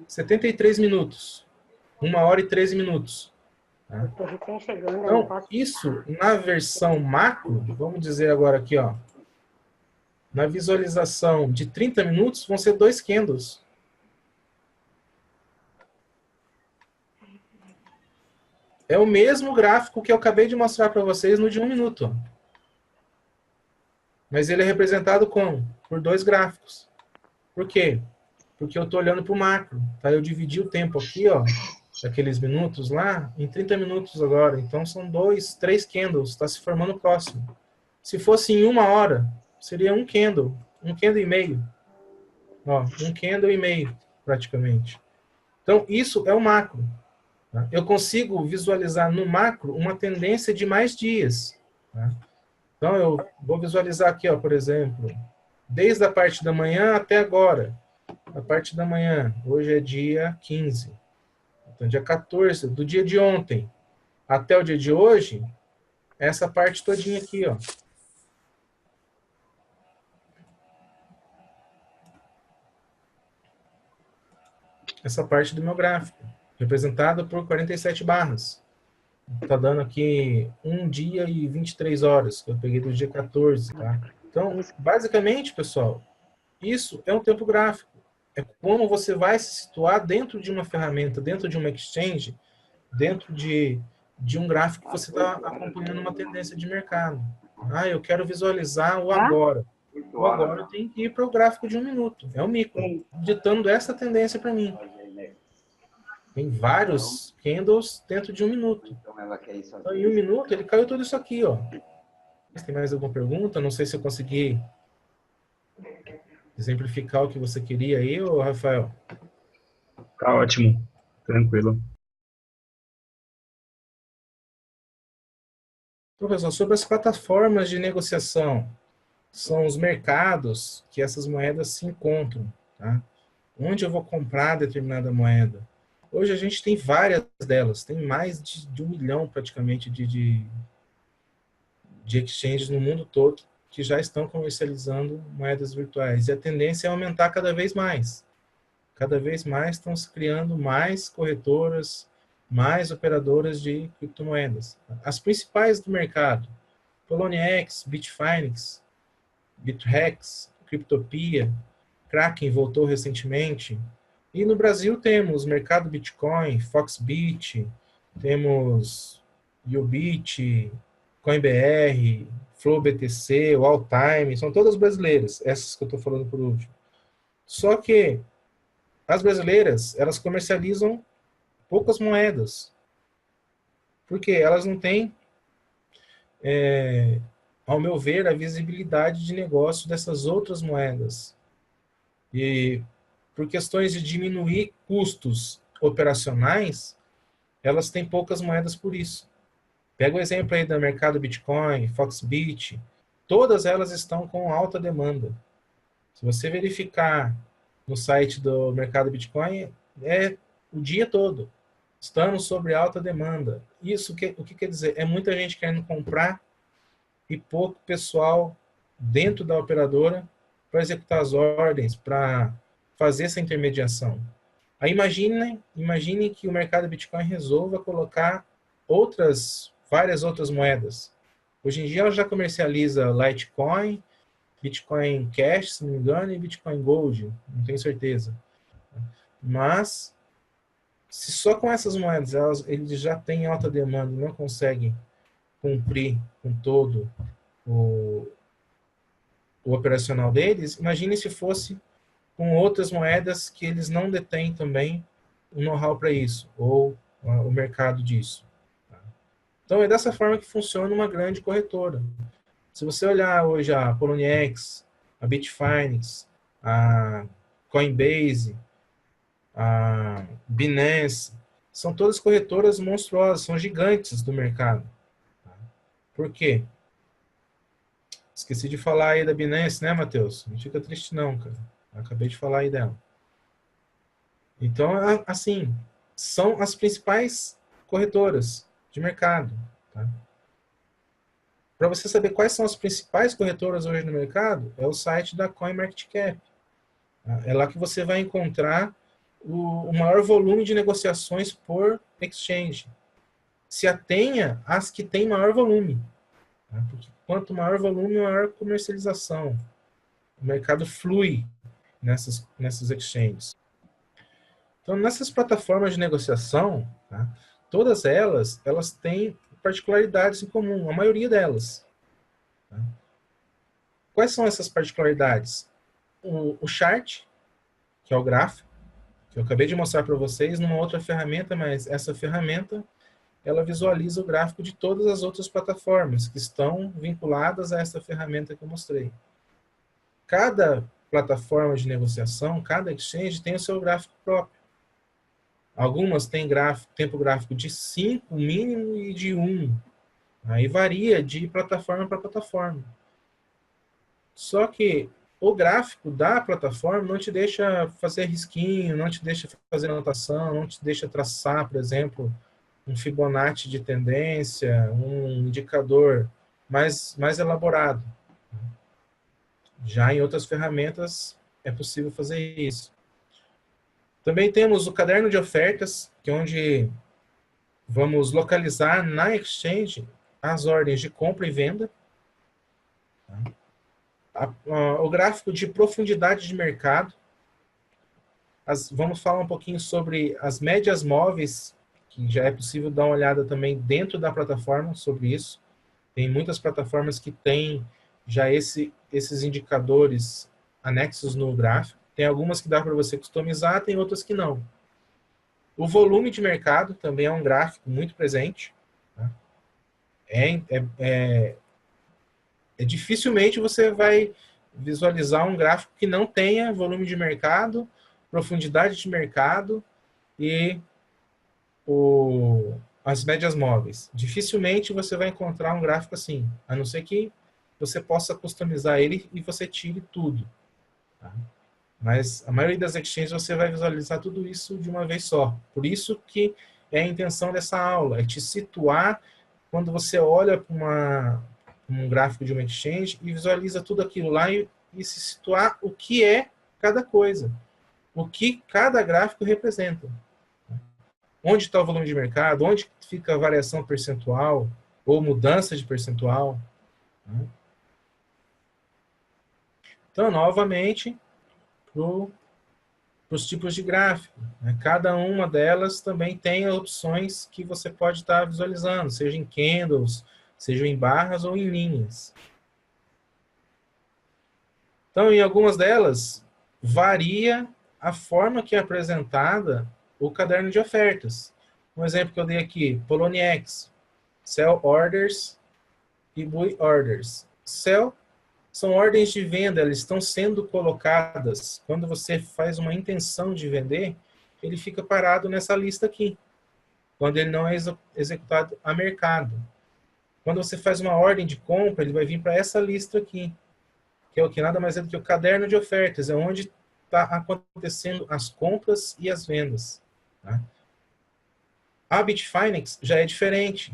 73 minutos. 1h13 Tá? Eu estou recém chegando, então, isso na versão macro, vamos dizer agora aqui, ó, na visualização de 30 minutos, vão ser 2 candles. É o mesmo gráfico que eu acabei de mostrar para vocês no de 1 minuto. Mas ele é representado como? Por 2 gráficos. Por quê? porque eu estou olhando para o macro. Tá? Eu dividi o tempo aqui, ó, daqueles minutos lá, em 30 minutos agora. Então, são 2, 3 candles, está se formando o próximo. Se fosse em 1 hora, seria um candle e meio. Ó, um candle e meio, praticamente. Então, isso é o macro. Tá? Eu consigo visualizar no macro uma tendência de mais dias. Tá? Então, eu vou visualizar aqui, ó, por exemplo, desde a parte da manhã até agora. A parte da manhã, hoje é dia 15. Então, dia 14, do dia de ontem até o dia de hoje, essa parte todinha aqui, ó. Essa parte do meu gráfico, representada por 47 barras. Está dando aqui 1 dia e 23 horas, que eu peguei do dia 14, tá? Então, basicamente, pessoal, isso é um tempo gráfico. É como você vai se situar dentro de uma ferramenta, dentro de uma exchange, dentro de um gráfico que você está acompanhando uma tendência de mercado. Ah, eu quero visualizar o agora. O agora tem que ir para o gráfico de 1 minuto. É o micro, ditando essa tendência para mim. Tem vários candles dentro de 1 minuto. Então, em 1 minuto, ele caiu tudo isso aqui, ó. Tem mais alguma pergunta? Não sei se eu consegui exemplificar o que você queria aí, ô Rafael. Tá ótimo, tranquilo. Então, pessoal, sobre as plataformas de negociação, são os mercados que essas moedas se encontram, tá? Onde eu vou comprar determinada moeda. Hoje a gente tem várias delas, tem mais de 1 milhão praticamente de exchanges no mundo todo que já estão comercializando moedas virtuais. E a tendência é aumentar cada vez mais. Cada vez mais estão se criando mais corretoras, mais operadoras de criptomoedas. As principais do mercado, Poloniex, Bitfinex, BitREX, Cryptopia, Kraken voltou recentemente. E no Brasil temos Mercado Bitcoin, Foxbit, temos Ubit, CoinBR, FlowBTC, o Alltime, são todas brasileiras, essas que eu estou falando por último. Só que as brasileiras, elas comercializam poucas moedas, porque elas não têm, ao meu ver, a visibilidade de negócio dessas outras moedas. E por questões de diminuir custos operacionais, elas têm poucas moedas por isso. Pega o exemplo aí do mercado Bitcoin, Foxbit, todas elas estão com alta demanda. Se você verificar no site do mercado Bitcoin, é o dia todo. Estamos sobre alta demanda. Isso o que quer dizer? É muita gente querendo comprar e pouco pessoal dentro da operadora para executar as ordens, para fazer essa intermediação. Aí imagine que o mercado Bitcoin resolva colocar várias outras moedas. Hoje em dia ela já comercializa Litecoin, Bitcoin Cash, se não me engano, e Bitcoin Gold, não tenho certeza. Mas, se só com essas moedas eles já têm alta demanda e não conseguem cumprir com todo o operacional deles, imagine se fosse com outras moedas que eles não detêm também o know-how para isso, ou o mercado disso. Então, é dessa forma que funciona uma grande corretora. Se você olhar hoje a Poloniex, a Bitfinex, a Coinbase, a Binance, são todas corretoras monstruosas, são gigantes do mercado. Por quê? Esqueci de falar aí da Binance, né, Matheus? Não fica triste não, cara. Acabei de falar aí dela. Então, assim, são as principais corretoras de mercado. Tá? Para você saber quais são as principais corretoras hoje no mercado, é o site da CoinMarketCap. Tá? É lá que você vai encontrar o maior volume de negociações por exchange. Se atenha às que têm maior volume. Tá? Porque quanto maior volume, maior comercialização. O mercado flui nessas exchanges. Então, nessas plataformas de negociação, tá? Todas elas têm particularidades em comum, a maioria delas. Tá? Quais são essas particularidades? O chart, que é o gráfico, que eu acabei de mostrar para vocês numa outra ferramenta, mas essa ferramenta, ela visualiza o gráfico de todas as outras plataformas que estão vinculadas a essa ferramenta que eu mostrei. Cada plataforma de negociação, cada exchange tem o seu gráfico próprio. Algumas têm tempo gráfico de 5, mínimo, e de 1. Aí varia de plataforma para plataforma. Só que o gráfico da plataforma não te deixa fazer risquinho, não te deixa fazer anotação, não te deixa traçar, por exemplo, um Fibonacci de tendência, um indicador mais elaborado. Já em outras ferramentas é possível fazer isso. Também temos o caderno de ofertas, que é onde vamos localizar na exchange as ordens de compra e venda. O gráfico de profundidade de mercado. Vamos falar um pouquinho sobre as médias móveis, que já é possível dar uma olhada também dentro da plataforma sobre isso. Tem muitas plataformas que têm já esses indicadores anexos no gráfico. Tem algumas que dá para você customizar, tem outras que não. O volume de mercado também é um gráfico muito presente. Tá? Dificilmente você vai visualizar um gráfico que não tenha volume de mercado, profundidade de mercado e as médias móveis. Dificilmente você vai encontrar um gráfico assim, a não ser que você possa customizar ele e você tire tudo. Tá? Mas a maioria das exchanges você vai visualizar tudo isso de uma vez só. Por isso que é a intenção dessa aula, é te situar quando você olha para um gráfico de uma exchange e visualiza tudo aquilo lá e se situar o que é cada coisa, o que cada gráfico representa. Onde está o volume de mercado, onde fica a variação percentual ou mudança de percentual. Então, novamente, para os tipos de gráfico. Cada uma delas também tem opções que você pode estar visualizando, seja em candles, seja em barras ou em linhas. Então, em algumas delas, varia a forma que é apresentada o caderno de ofertas. Um exemplo que eu dei aqui, Poloniex, Sell Orders e Buy Orders. Sell são ordens de venda, elas estão sendo colocadas. Quando você faz uma intenção de vender, ele fica parado nessa lista aqui, quando ele não é executado a mercado. Quando você faz uma ordem de compra, ele vai vir para essa lista aqui, que é o que nada mais é do que o caderno de ofertas, é onde está acontecendo as compras e as vendas. Tá? A Bitfinex já é diferente.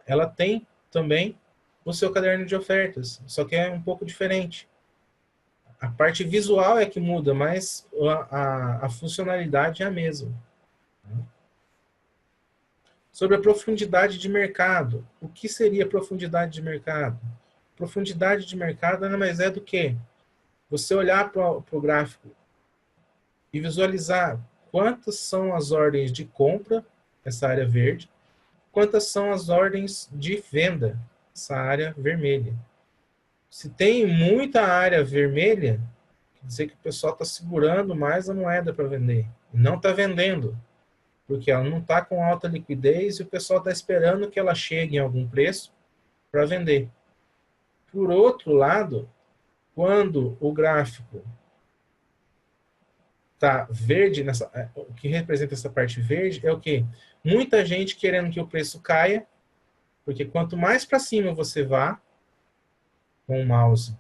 Ela tem também o seu caderno de ofertas, só que é um pouco diferente. A parte visual é que muda, mas a funcionalidade é a mesma. Sobre a profundidade de mercado. O que seria profundidade de mercado? Profundidade de mercado nada mais é do que você olhar para o gráfico e visualizar quantas são as ordens de compra, essa área verde, quantas são as ordens de venda, essa área vermelha. Se tem muita área vermelha, quer dizer que o pessoal está segurando mais a moeda para vender. E não está vendendo, porque ela não está com alta liquidez e o pessoal está esperando que ela chegue em algum preço para vender. Por outro lado, quando o gráfico está verde, o que representa essa parte verde é o quê? Muita gente querendo que o preço caia, porque quanto mais para cima você vá com o mouse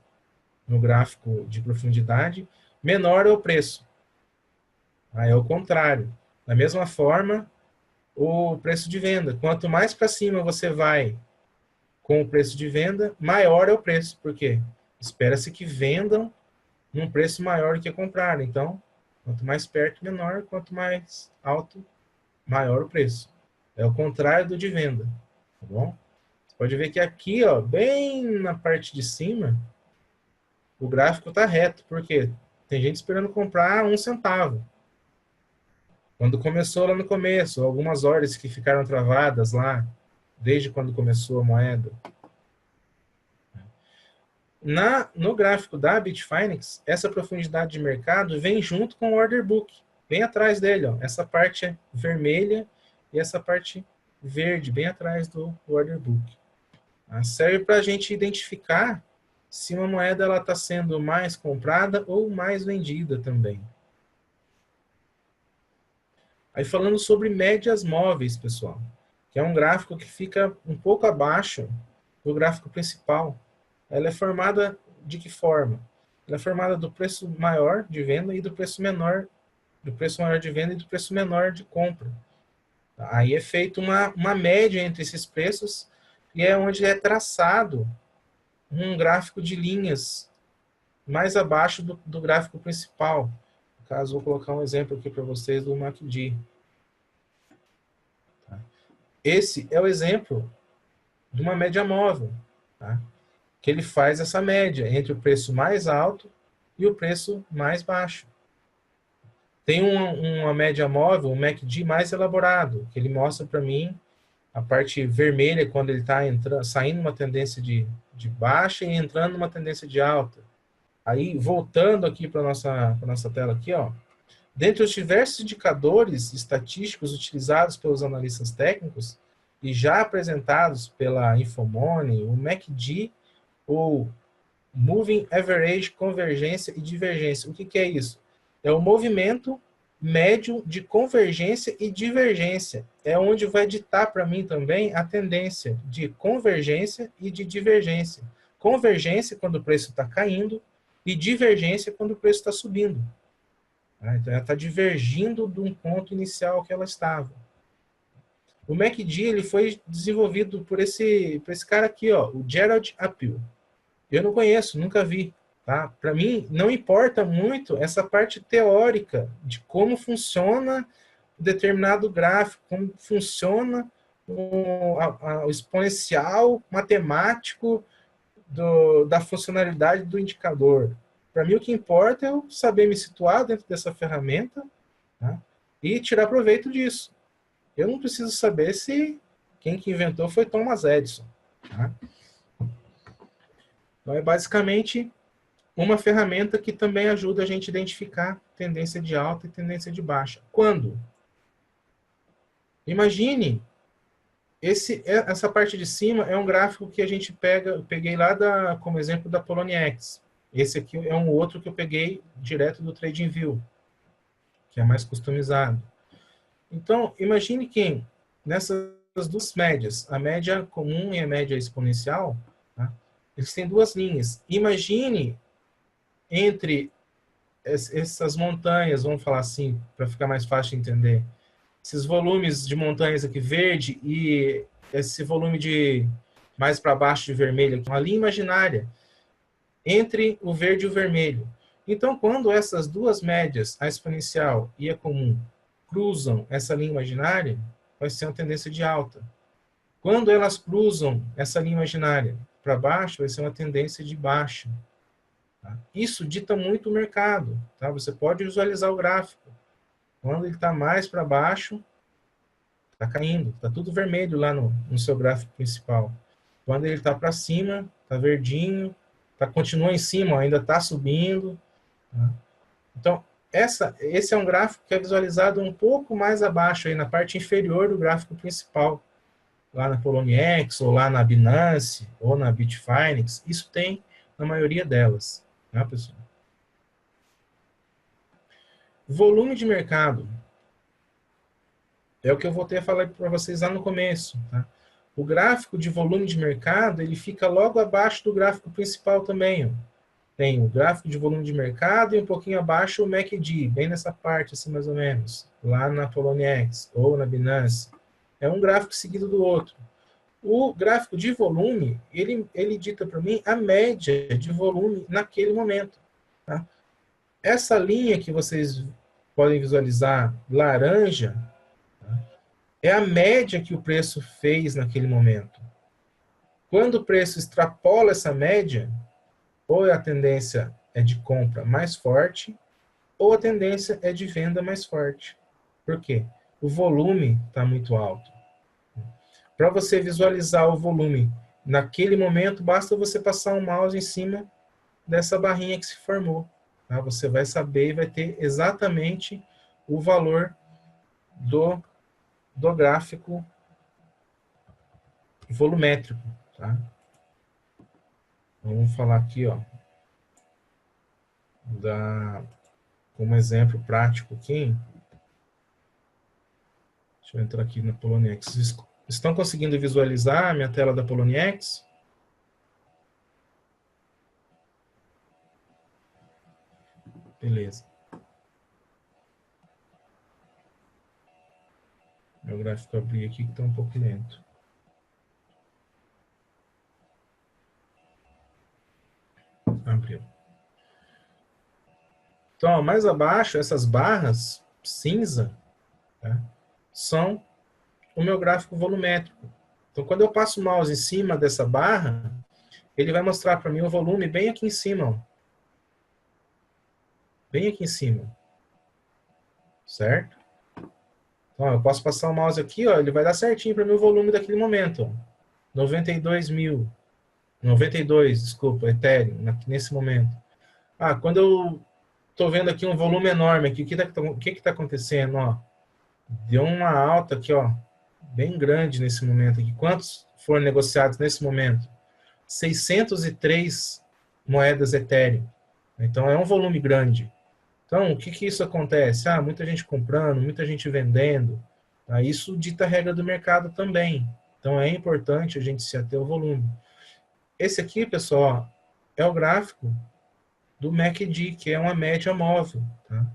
no gráfico de profundidade, menor é o preço. Aí é o contrário. Da mesma forma, o preço de venda. Quanto mais para cima você vai com o preço de venda, maior é o preço. Por quê? Espera-se que vendam num preço maior do que compraram. Então, quanto mais perto, menor. Quanto mais alto, maior o preço. É o contrário do de venda. Tá bom? Você pode ver que aqui, ó, bem na parte de cima, o gráfico está reto. Por quê? Tem gente esperando comprar 1 centavo. Quando começou lá no começo, algumas ordens que ficaram travadas lá, desde quando começou a moeda. No gráfico da Bitfinex, essa profundidade de mercado vem junto com o order book. Bem atrás dele, ó, essa parte vermelha e essa parte verde, bem atrás do order book. Serve para a gente identificar se uma moeda está sendo mais comprada ou mais vendida também. Aí falando sobre médias móveis, pessoal, que é um gráfico que fica um pouco abaixo do gráfico principal. Ela é formada de que forma? Ela é formada do preço maior de venda e do preço menor de venda e do preço menor de compra. Aí é feita uma média entre esses preços e é onde é traçado um gráfico de linhas mais abaixo do gráfico principal. No caso, vou colocar um exemplo aqui para vocês do MACD. Esse é o exemplo de uma média móvel, tá? Que ele faz essa média entre o preço mais alto e o preço mais baixo. Tem uma média móvel, um MACD mais elaborado, que ele mostra para mim a parte vermelha quando ele está saindo uma tendência de baixa e entrando numa tendência de alta. Aí, voltando aqui para a nossa tela aqui, ó, dentre os diversos indicadores estatísticos utilizados pelos analistas técnicos e já apresentados pela Infomoney, o MACD, ou Moving Average, convergência e divergência. O que é isso? É o movimento médio de convergência e divergência. É onde vai ditar para mim também a tendência de convergência e de divergência. Convergência quando o preço está caindo e divergência quando o preço está subindo. Então, ela está divergindo de um ponto inicial que ela estava. O MACD ele foi desenvolvido por esse cara aqui, ó, o Gerald Apple. Eu não conheço, nunca vi. Tá? Para mim, não importa muito essa parte teórica de como funciona um determinado gráfico, como funciona o exponencial matemático da funcionalidade do indicador. Para mim, o que importa é eu saber me situar dentro dessa ferramenta, tá? E tirar proveito disso. Eu não preciso saber se quem que inventou foi Thomas Edison. Tá? Então, é basicamente uma ferramenta que também ajuda a gente a identificar tendência de alta e tendência de baixa. Quando? Imagine, essa parte de cima é um gráfico que a gente eu peguei lá como exemplo da Poloniex. Esse aqui é um outro que eu peguei direto do TradingView, que é mais customizado. Então, imagine que nessas duas médias, a média comum e a média exponencial, tá? Eles têm duas linhas. Imagine entre essas montanhas, vamos falar assim, para ficar mais fácil de entender, esses volumes de montanhas aqui verde e esse volume de mais para baixo de vermelho, uma linha imaginária entre o verde e o vermelho. Então, quando essas duas médias, a exponencial e a comum, cruzam essa linha imaginária, vai ser uma tendência de alta. Quando elas cruzam essa linha imaginária para baixo, vai ser uma tendência de baixa. Tá? Isso dita muito o mercado. Tá? Você pode visualizar o gráfico. Quando ele está mais para baixo, está caindo. Está tudo vermelho lá no seu gráfico principal. Quando ele está para cima, está verdinho. Continua em cima, ainda está subindo. Tá? Então, esse é um gráfico que é visualizado um pouco mais abaixo, aí na parte inferior do gráfico principal. Lá na Poloniex, ou lá na Binance, ou na Bitfinex. Isso tem na maioria delas. Tá, pessoal? Volume de mercado. É o que eu voltei a falar para vocês lá no começo. Tá? O gráfico de volume de mercado, ele fica logo abaixo do gráfico principal também. Ó. Tem o gráfico de volume de mercado e um pouquinho abaixo o MACD, bem nessa parte, assim mais ou menos. Lá na Poloniex ou na Binance. É um gráfico seguido do outro. O gráfico de volume, ele dita para mim a média de volume naquele momento. Tá? Essa linha que vocês podem visualizar laranja, tá? É a média que o preço fez naquele momento. Quando o preço extrapola essa média, ou a tendência é de compra mais forte, ou a tendência é de venda mais forte. Por quê? O volume está muito alto. Para você visualizar o volume naquele momento, basta você passar o mouse em cima dessa barrinha que se formou. Tá? Você vai saber e vai ter exatamente o valor do gráfico volumétrico. Tá? Vamos falar aqui, ó, como exemplo prático aqui. Deixa eu entrar aqui na Poloniex. Vocês estão conseguindo visualizar a minha tela da Poloniex? Beleza. Meu gráfico abri aqui que está um pouco lento. Abriu. Então, ó, mais abaixo, essas barras cinza, tá, são o meu gráfico volumétrico. Então, quando eu passo o mouse em cima dessa barra, ele vai mostrar para mim o volume bem aqui em cima. Ó. Bem aqui em cima. Certo? Então, ó, eu posso passar o mouse aqui, ó, ele vai dar certinho para mim o volume daquele momento. Ó. 92, desculpa, Ethereum, nesse momento. Ah, quando eu estou vendo aqui um volume enorme aqui, o que está acontecendo? Ó, deu uma alta aqui, ó, bem grande nesse momento aqui. Quantos foram negociados nesse momento? 603 moedas Ethereum. Então, é um volume grande. Então, o que isso acontece? Ah, muita gente comprando, muita gente vendendo. Ah, isso dita a regra do mercado também. Então, é importante a gente se ater ao volume. Esse aqui, pessoal, é o gráfico do MACD, que é uma média móvel. Tá?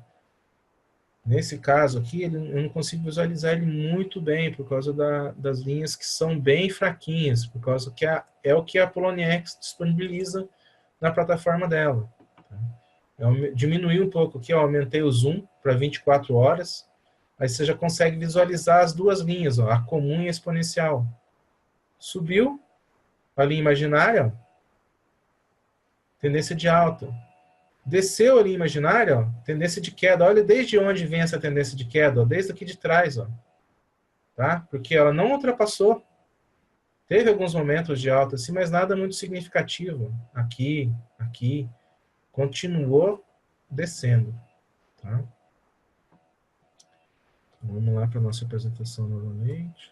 Nesse caso aqui, eu não consigo visualizar ele muito bem, por causa das linhas que são bem fraquinhas, por causa que é o que a Poloniex disponibiliza na plataforma dela. Tá? Eu diminui um pouco aqui, eu aumentei o zoom para 24 horas, aí você já consegue visualizar as duas linhas, ó, a comum e a exponencial. Subiu, a linha imaginária, ó, tendência de alta. Desceu a linha imaginária, ó, tendência de queda. Olha desde onde vem essa tendência de queda, ó, desde aqui de trás, ó, tá? Porque ela não ultrapassou. Teve alguns momentos de alta, assim, mas nada muito significativo. Aqui, aqui. Continuou descendo. Tá? Vamos lá para a nossa apresentação novamente.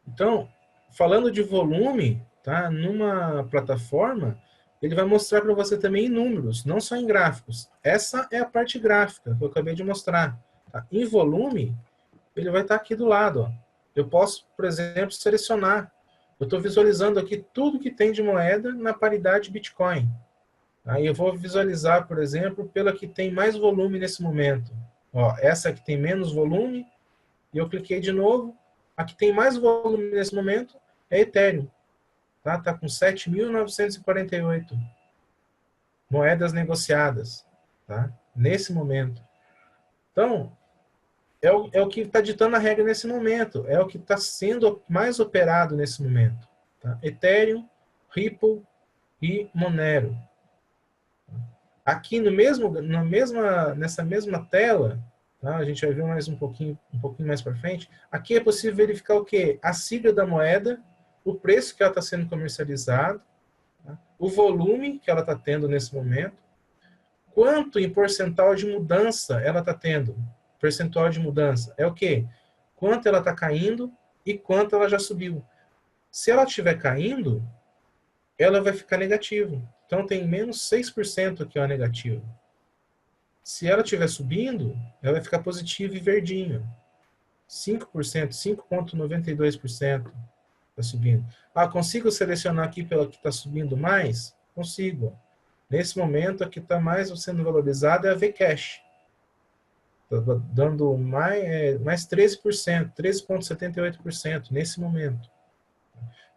Então, falando de volume, tá? Numa plataforma, ele vai mostrar para você também em números, não só em gráficos. Essa é a parte gráfica que eu acabei de mostrar. Tá? Em volume, ele vai estar aqui do lado. Ó. Eu posso, por exemplo, selecionar. Eu estou visualizando aqui tudo que tem de moeda na paridade Bitcoin. Aí eu vou visualizar, por exemplo, pela que tem mais volume nesse momento. Ó, essa que tem menos volume, e eu cliquei de novo. A que tem mais volume nesse momento é Ethereum. Tá com 7.948 moedas negociadas, tá? Nesse momento. Então, é o que está ditando a regra nesse momento. É o que está sendo mais operado nesse momento. Tá? Ethereum, Ripple e Monero. Aqui nessa mesma tela, tá? A gente vai ver mais um pouquinho mais para frente. Aqui é possível verificar o quê? A sigla da moeda, o preço que ela está sendo comercializado, tá? O volume que ela está tendo nesse momento, quanto em percentual de mudança ela está tendo. Percentual de mudança é o quê? Quanto ela está caindo e quanto ela já subiu. Se ela estiver caindo, ela vai ficar negativo. Então tem menos 6% aqui, ó, negativo. Se ela estiver subindo, ela vai ficar positiva e verdinho. 5%, 5,92% está subindo. Ah, consigo selecionar aqui pela que está subindo mais? Consigo. Nesse momento, a que está mais sendo valorizada é a Vcash. Está dando mais 13%, 13,78% nesse momento.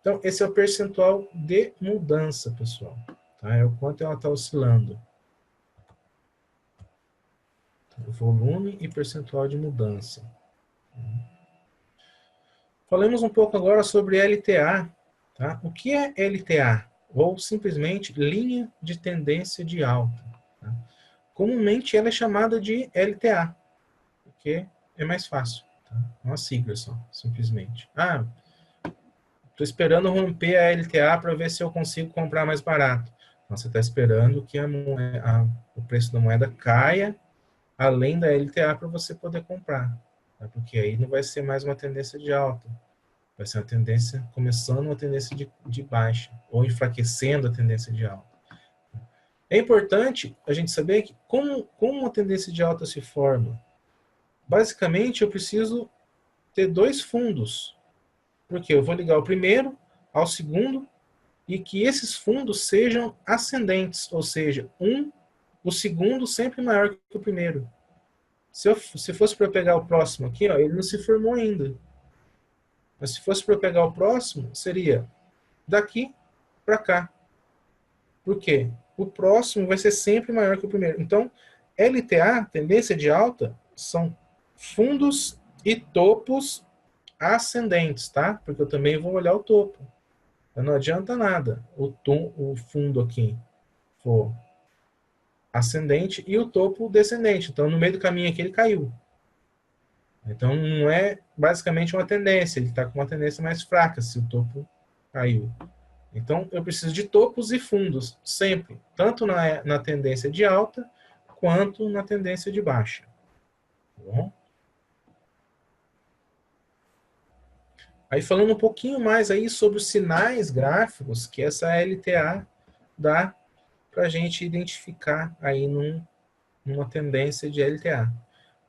Então, esse é o percentual de mudança, pessoal. Tá? É o quanto ela está oscilando. Volume e percentual de mudança. Falemos um pouco agora sobre LTA. Tá? O que é LTA? Ou simplesmente linha de tendência de alta. Tá? Comumente ela é chamada de LTA, porque é mais fácil. Tá? Uma sigla só, simplesmente. Ah, Estou esperando romper a LTA para ver se eu consigo comprar mais barato. Então, você está esperando que o preço da moeda caia além da LTA para você poder comprar. Tá? Porque aí não vai ser mais uma tendência de alta. Vai ser uma tendência, começando uma tendência de baixa, ou enfraquecendo a tendência de alta. É importante a gente saber que como uma tendência de alta se forma. Basicamente, eu preciso ter dois fundos. Porque eu vou ligar o primeiro ao segundo e que esses fundos sejam ascendentes, ou seja, o segundo sempre maior que o primeiro. Se fosse para eu pegar o próximo aqui, ó, ele não se formou ainda. Mas se fosse para eu pegar o próximo, seria daqui para cá. Por quê? O próximo vai ser sempre maior que o primeiro. Então, LTA, tendência de alta, são fundos e topos ascendentes, tá? Porque eu também vou olhar o topo. Então, não adianta nada o fundo aqui for ascendente e o topo descendente. Então, no meio do caminho aqui, ele caiu. Então, não é basicamente uma tendência. Ele está com uma tendência mais fraca se o topo caiu. Então, eu preciso de topos e fundos, sempre. Tanto na tendência de alta, quanto na tendência de baixa. Tá bom? Aí, falando um pouquinho mais aí sobre os sinais gráficos que essa LTA dá para a gente identificar aí numa tendência de LTA.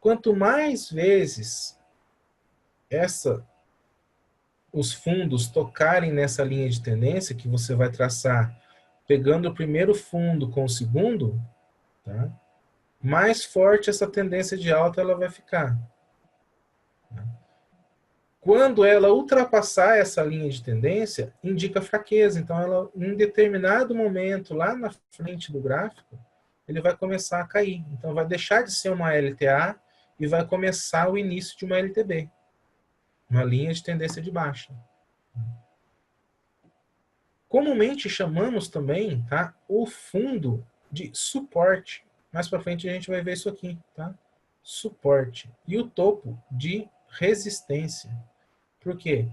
Quanto mais vezes os fundos tocarem nessa linha de tendência que você vai traçar, pegando o primeiro fundo com o segundo, tá? Mais forte essa tendência de alta ela vai ficar. Tá? Quando ela ultrapassar essa linha de tendência, indica fraqueza. Então, ela, em determinado momento, lá na frente do gráfico, ele vai começar a cair. Então, vai deixar de ser uma LTA e vai começar o início de uma LTB. Uma linha de tendência de baixa. Comumente chamamos também, tá, o fundo de suporte. Mais para frente a gente vai ver isso aqui, tá? Suporte. E o topo de resistência. Por quê?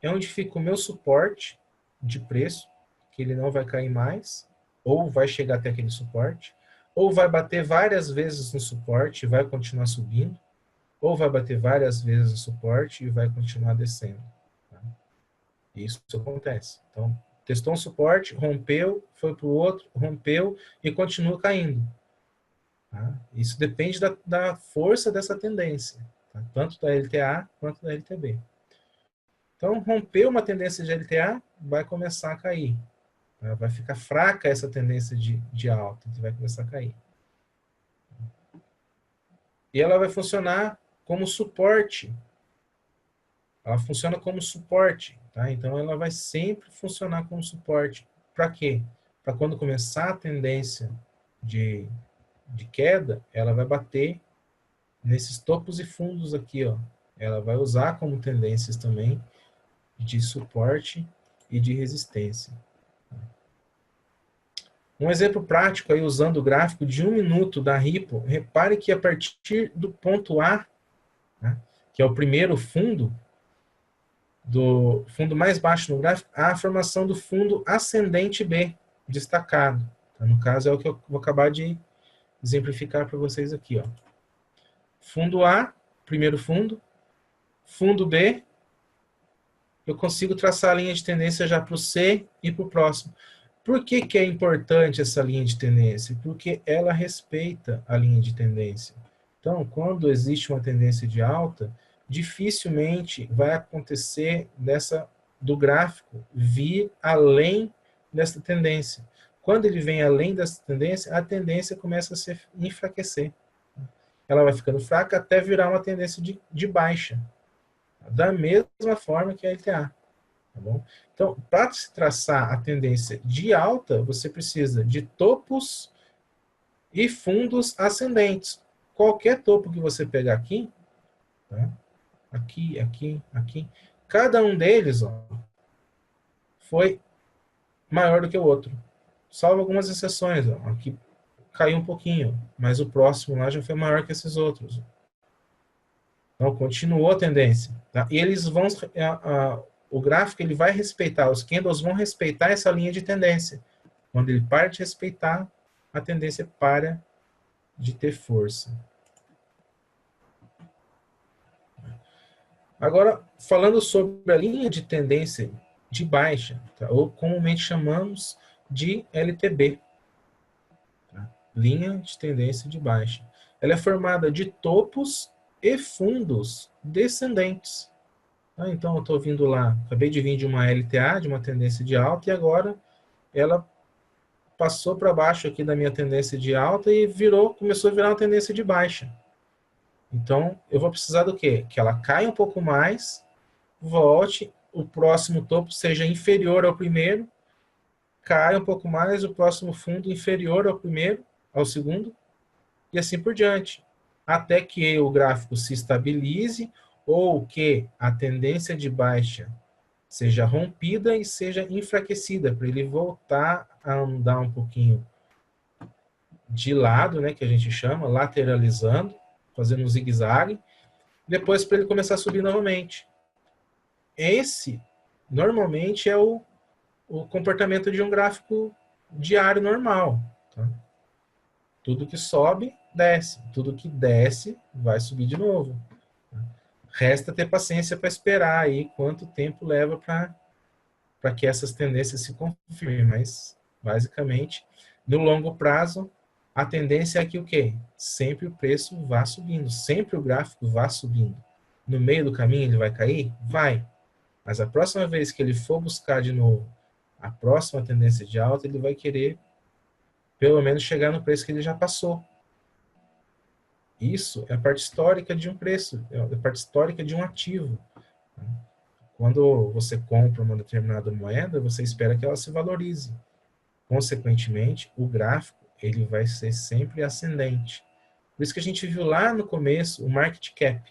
É onde fica o meu suporte de preço, que ele não vai cair mais, ou vai chegar até aquele suporte, ou vai bater várias vezes no suporte e vai continuar subindo, ou vai bater várias vezes no suporte e vai continuar descendo. Tá? Isso acontece. Então, testou um suporte, rompeu, foi para o outro, rompeu e continua caindo. Tá? Isso depende da força dessa tendência, tá? Tanto da LTA quanto da LTB. Então, rompeu uma tendência de LTA, vai começar a cair. Tá? Vai ficar fraca essa tendência de alta, vai começar a cair. E ela vai funcionar como suporte. Ela funciona como suporte. Tá? Então, ela vai sempre funcionar como suporte. Para quê? Para quando começar a tendência de queda, ela vai bater nesses topos e fundos aqui. Ó. Ela vai usar como tendências também de suporte e de resistência. Um exemplo prático aí usando o gráfico de 1 minuto da Ripple, repare que a partir do ponto A, né, que é o primeiro fundo, do fundo mais baixo no gráfico, há a formação do fundo ascendente B, destacado. Então, no caso é o que eu vou acabar de exemplificar para vocês aqui. Ó. Fundo A, primeiro fundo, fundo B, eu consigo traçar a linha de tendência já para o C e para o próximo. Por que é importante essa linha de tendência? Porque ela respeita a linha de tendência. Então, quando existe uma tendência de alta, dificilmente vai acontecer do gráfico vir além dessa tendência. Quando ele vem além dessa tendência, a tendência começa a se enfraquecer. Ela vai ficando fraca até virar uma tendência de baixa. Da mesma forma que a LTA. Tá bom? Então, para se traçar a tendência de alta, você precisa de topos e fundos ascendentes. Qualquer topo que você pegar aqui, tá? Aqui, aqui, aqui, cada um deles ó, foi maior do que o outro. Salvo algumas exceções. Ó. Aqui caiu um pouquinho, mas o próximo lá já foi maior que esses outros. Então, continuou a tendência. Tá? E eles vão o gráfico ele vai respeitar, os candles vão respeitar essa linha de tendência. Quando ele para de respeitar, a tendência para de ter força. Agora, falando sobre a linha de tendência de baixa, tá? Ou comumente chamamos de LTB, tá? Linha de tendência de baixa. Ela é formada de topos e fundos descendentes. Tá? Então, eu estou vindo lá, acabei de vir de uma LTA, de uma tendência de alta, e agora ela passou para baixo aqui da minha tendência de alta e começou a virar uma tendência de baixa. Então, eu vou precisar do quê? Que ela caia um pouco mais, volte, o próximo topo seja inferior ao primeiro, caia um pouco mais, o próximo fundo inferior ao primeiro, ao segundo, e assim por diante. Até que o gráfico se estabilize ou que a tendência de baixa seja rompida e seja enfraquecida, para ele voltar a andar um pouquinho de lado, né, que a gente chama, lateralizando, fazendo um zigue-zague, depois para ele começar a subir novamente. Esse, normalmente, é o comportamento de um gráfico diário normal. Tá? Tudo que sobe, desce. Tudo que desce, vai subir de novo. Tá? Resta ter paciência para esperar aí quanto tempo leva para que essas tendências se confirmem. Mas, basicamente, no longo prazo, a tendência é que o quê? Sempre o preço vá subindo, sempre o gráfico vá subindo. No meio do caminho ele vai cair? Vai. Mas a próxima vez que ele for buscar de novo a próxima tendência de alta, ele vai querer pelo menos chegar no preço que ele já passou. Isso é a parte histórica de um preço, é a parte histórica de um ativo. Quando você compra uma determinada moeda, você espera que ela se valorize. Consequentemente, o gráfico ele vai ser sempre ascendente. Por isso que a gente viu lá no começo o market cap.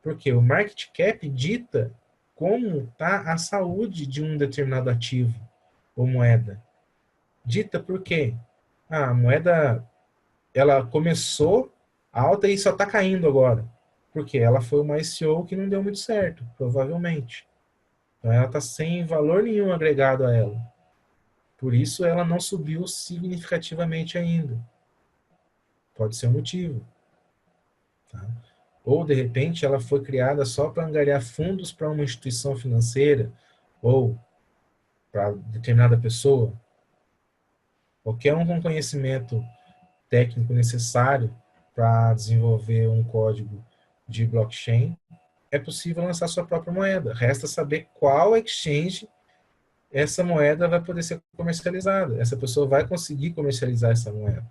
Porque o market cap dita como está a saúde de um determinado ativo ou moeda. Dita por quê? A moeda ela começou alta e só está caindo agora. Porque ela foi uma ICO que não deu muito certo, provavelmente. Então ela está sem valor nenhum agregado a ela. Por isso ela não subiu significativamente ainda. Pode ser um motivo. Tá? Ou, de repente, ela foi criada só para angariar fundos para uma instituição financeira ou para determinada pessoa. Qualquer um com conhecimento técnico necessário para desenvolver um código de blockchain, é possível lançar sua própria moeda. Resta saber qual exchange essa moeda vai poder ser comercializada. Essa pessoa vai conseguir comercializar essa moeda.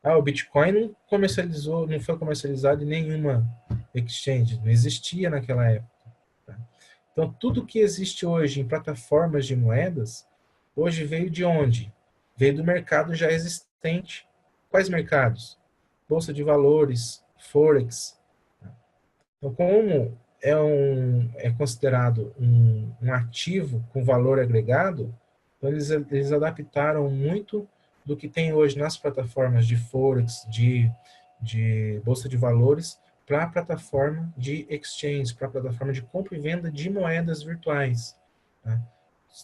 O Bitcoin não foi comercializado em nenhuma exchange, não existia naquela época. Tá? Então, tudo que existe hoje em plataformas de moedas, hoje veio de onde? Veio do mercado já existente. Quais mercados? Bolsa de valores, Forex. Então, como é considerado um ativo com valor agregado, então eles adaptaram muito do que tem hoje nas plataformas de Forex, de Bolsa de Valores, para a plataforma de exchange, para a plataforma de compra e venda de moedas virtuais. Tá?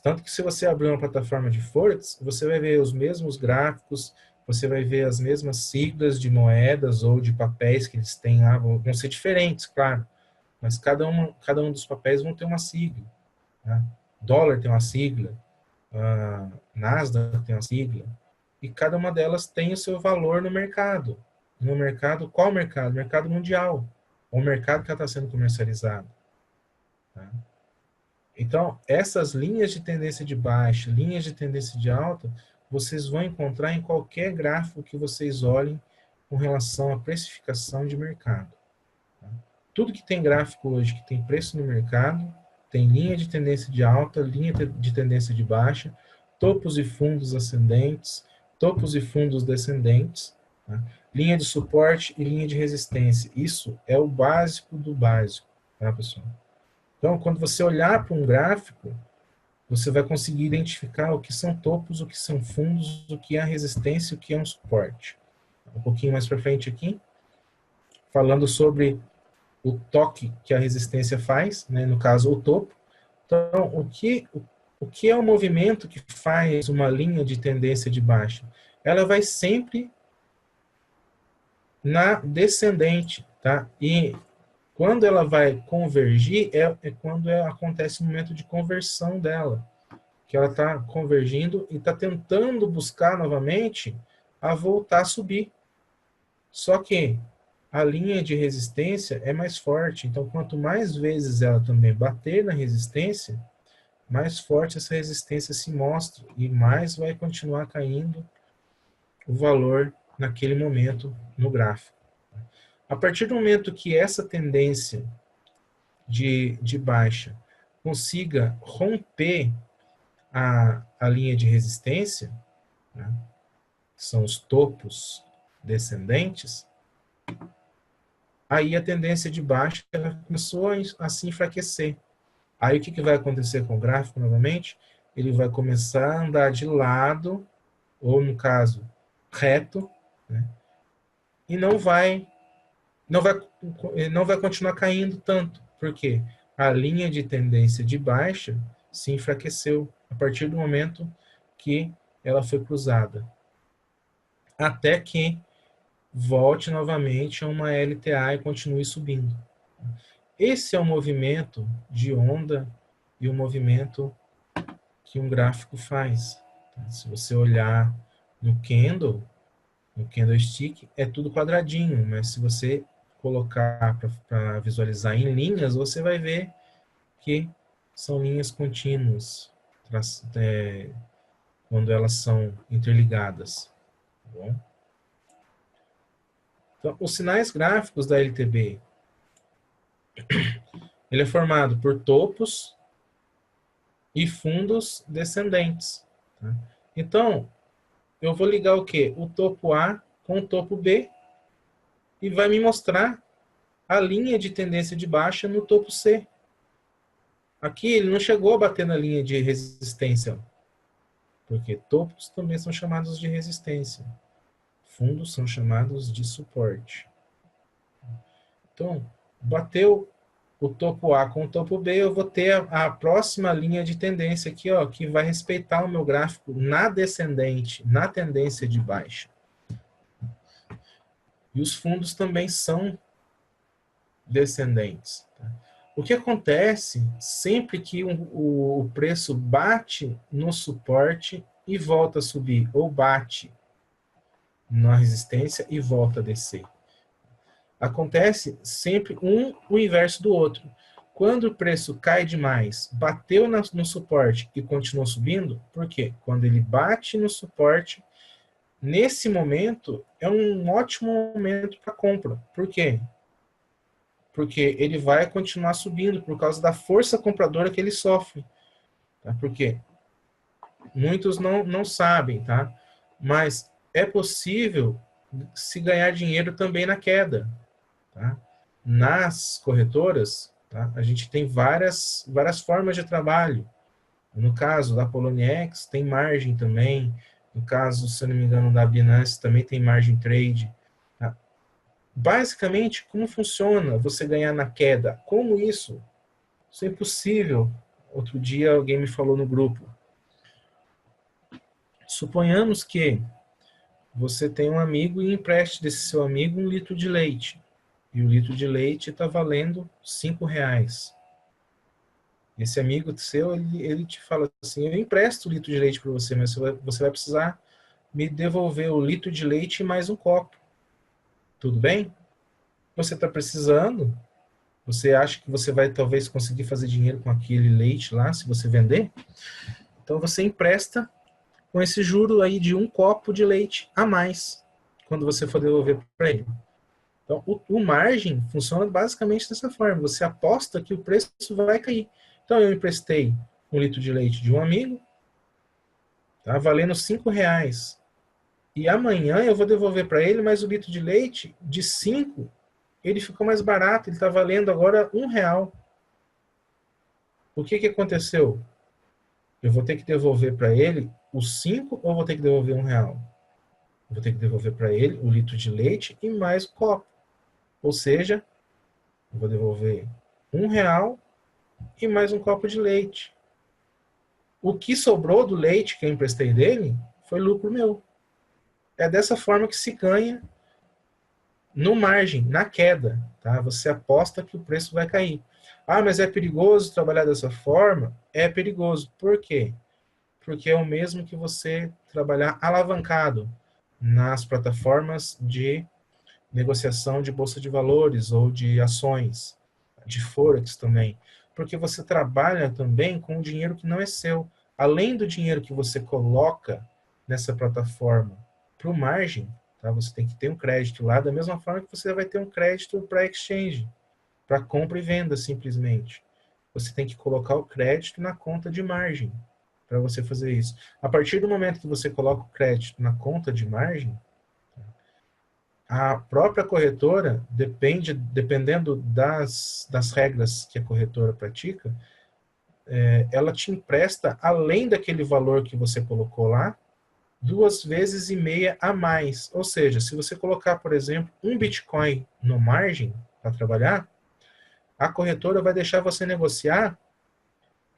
Tanto que se você abrir uma plataforma de Forex, você vai ver os mesmos gráficos, você vai ver as mesmas siglas de moedas ou de papéis que eles têm lá, vão ser diferentes, claro, mas cada um dos papéis vão ter uma sigla. Tá? Dólar tem uma sigla, Nasdaq tem uma sigla, e cada uma delas tem o seu valor no mercado. No mercado, qual mercado? Mercado mundial. O mercado que está sendo comercializado. Tá? Então, essas linhas de tendência de baixa, linhas de tendência de alta, vocês vão encontrar em qualquer gráfico que vocês olhem com relação à precificação de mercado. Tá? Tudo que tem gráfico hoje que tem preço no mercado, tem linha de tendência de alta, linha de tendência de baixa, topos e fundos ascendentes, topos e fundos descendentes, tá? Linha de suporte e linha de resistência. Isso é o básico do básico, tá, pessoal? Então, quando você olhar para um gráfico, você vai conseguir identificar o que são topos, o que são fundos, o que é resistência e o que é um suporte. Um pouquinho mais para frente aqui, falando sobre o toque que a resistência faz, né, no caso o topo. Então, o que é o movimento que faz uma linha de tendência de baixa? Ela vai sempre na descendente, tá? E quando ela vai convergir, é quando acontece o momento de conversão dela, que ela está convergindo e está tentando buscar novamente a voltar a subir. Só que a linha de resistência é mais forte, então quanto mais vezes ela também bater na resistência, mais forte essa resistência se mostra e mais vai continuar caindo o valor naquele momento no gráfico. A partir do momento que essa tendência de baixa consiga romper a linha de resistência, né, que são os topos descendentes, aí a tendência de baixa começou a se enfraquecer. Aí o que vai acontecer com o gráfico novamente? Ele vai começar a andar de lado, ou no caso, reto, né, e não vai continuar caindo tanto. Por quê? A linha de tendência de baixa se enfraqueceu a partir do momento que ela foi cruzada. Até que volte novamente a uma LTA e continue subindo. Esse é o movimento de onda e o movimento que um gráfico faz. Se você olhar no candlestick, é tudo quadradinho, mas se você colocar para visualizar em linhas, você vai ver que são linhas contínuas, quando elas são interligadas. Tá bom? Então, os sinais gráficos da LTB, ele é formado por topos e fundos descendentes. Tá? Então, eu vou ligar o quê? O topo A com o topo B e vai me mostrar a linha de tendência de baixa no topo C. Aqui ele não chegou a bater na linha de resistência, porque topos também são chamados de resistência. Fundos são chamados de suporte. Então, bateu o topo A com o topo B, eu vou ter a próxima linha de tendência aqui, ó, que vai respeitar o meu gráfico na descendente, na tendência de baixa. E os fundos também são descendentes. Tá? O que acontece sempre que o preço bate no suporte e volta a subir, ou bate na resistência e volta a descer? Acontece sempre o inverso do outro. Quando o preço cai demais, bateu no suporte e continuou subindo, por quê? Quando ele bate no suporte, nesse momento, é um ótimo momento para compra. Por quê? Porque ele vai continuar subindo por causa da força compradora que ele sofre. Tá? Porque muitos não sabem, tá? Mas é possível se ganhar dinheiro também na queda. Tá? Nas corretoras, tá? A gente tem várias formas de trabalho. No caso da Poloniex, tem margem também. No caso, se eu não me engano, da Binance, também tem margin trade. Tá? Basicamente, como funciona você ganhar na queda? Como isso? Isso é impossível. Outro dia alguém me falou no grupo. Suponhamos que você tem um amigo e empreste desse seu amigo 1 litro de leite. E o litro de leite está valendo R$5. Esse amigo seu, ele te fala assim, eu empresto o litro de leite para você, mas você vai precisar me devolver o litro de leite e mais um copo. Tudo bem? Você está precisando? Você acha que você vai talvez conseguir fazer dinheiro com aquele leite lá, se você vender? Então você empresta com esse juro aí de um copo de leite a mais, quando você for devolver para ele. Então, o margem funciona basicamente dessa forma. Você aposta que o preço vai cair. Então, eu emprestei 1 litro de leite de um amigo, tá valendo R$5. E amanhã eu vou devolver para ele mais o litro de leite de 5. Ele ficou mais barato, ele está valendo agora R$1. O que aconteceu? Eu vou ter que devolver para ele os 5 ou vou ter que devolver R$1? Eu vou ter que devolver para ele o litro de leite e mais o copo. Ou seja, Eu vou devolver R$ 1 e mais um copo de leite. O que sobrou do leite que eu emprestei dele foi lucro meu. É dessa forma que se ganha no margem, na queda. Tá? Você aposta que o preço vai cair. Ah, mas é perigoso trabalhar dessa forma? É perigoso. Por quê? Porque é o mesmo que você trabalhar alavancado nas plataformas de negociação de bolsa de valores ou de ações, de forex também. Porque você trabalha também com dinheiro que não é seu. Além do dinheiro que você coloca nessa plataforma para o margem, tá? Você tem que ter um crédito lá, da mesma forma que você vai ter um crédito para exchange, para compra e venda, simplesmente. Você tem que colocar o crédito na conta de margem para você fazer isso. A partir do momento que você coloca o crédito na conta de margem, a própria corretora, dependendo das regras que a corretora pratica, ela te empresta, além daquele valor que você colocou lá, 2,5 vezes a mais. Ou seja, se você colocar, por exemplo, um Bitcoin no margem para trabalhar, a corretora vai deixar você negociar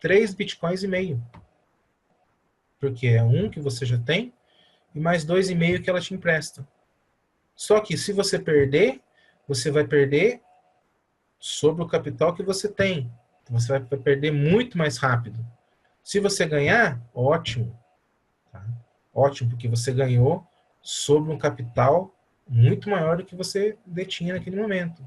3,5 Bitcoins, porque é um que você já tem e mais 2,5 que ela te empresta. Só que se você perder, você vai perder sobre o capital que você tem. Você vai perder muito mais rápido. Se você ganhar, ótimo. Tá? Ótimo, porque você ganhou sobre um capital muito maior do que você detinha naquele momento.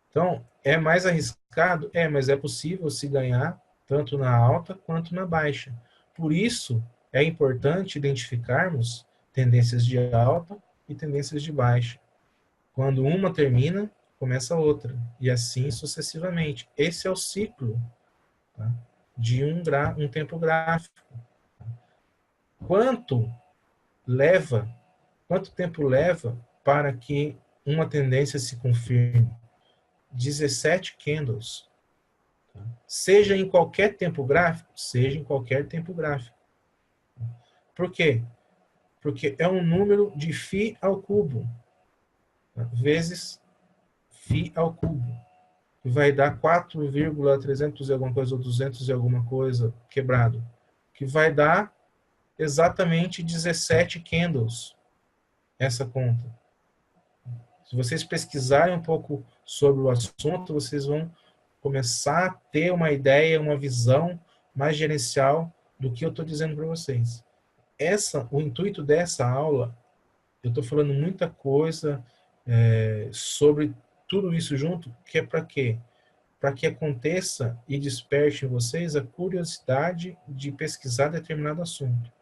Então, é mais arriscado? É, mas é possível se ganhar tanto na alta quanto na baixa. Por isso, é importante identificarmos tendências de alta e tendências de baixa. Quando uma termina, começa a outra. E assim sucessivamente. Esse é o ciclo, tá? De um tempo gráfico. Quanto tempo leva para que uma tendência se confirme? 17 candles. Tá? Seja em qualquer tempo gráfico? Seja em qualquer tempo gráfico. Por quê? Porque é um número de φ ao cubo, tá? Vezes φ ao cubo. Que vai dar 4,300 e alguma coisa, ou 200 e alguma coisa quebrado. Que vai dar exatamente 17 candles, essa conta. Se vocês pesquisarem um pouco sobre o assunto, vocês vão começar a ter uma ideia, uma visão mais gerencial do que eu estou dizendo para vocês. O intuito dessa aula, eu estou falando muita coisa sobre tudo isso junto, que é para quê? Para que aconteça e desperte em vocês a curiosidade de pesquisar determinado assunto.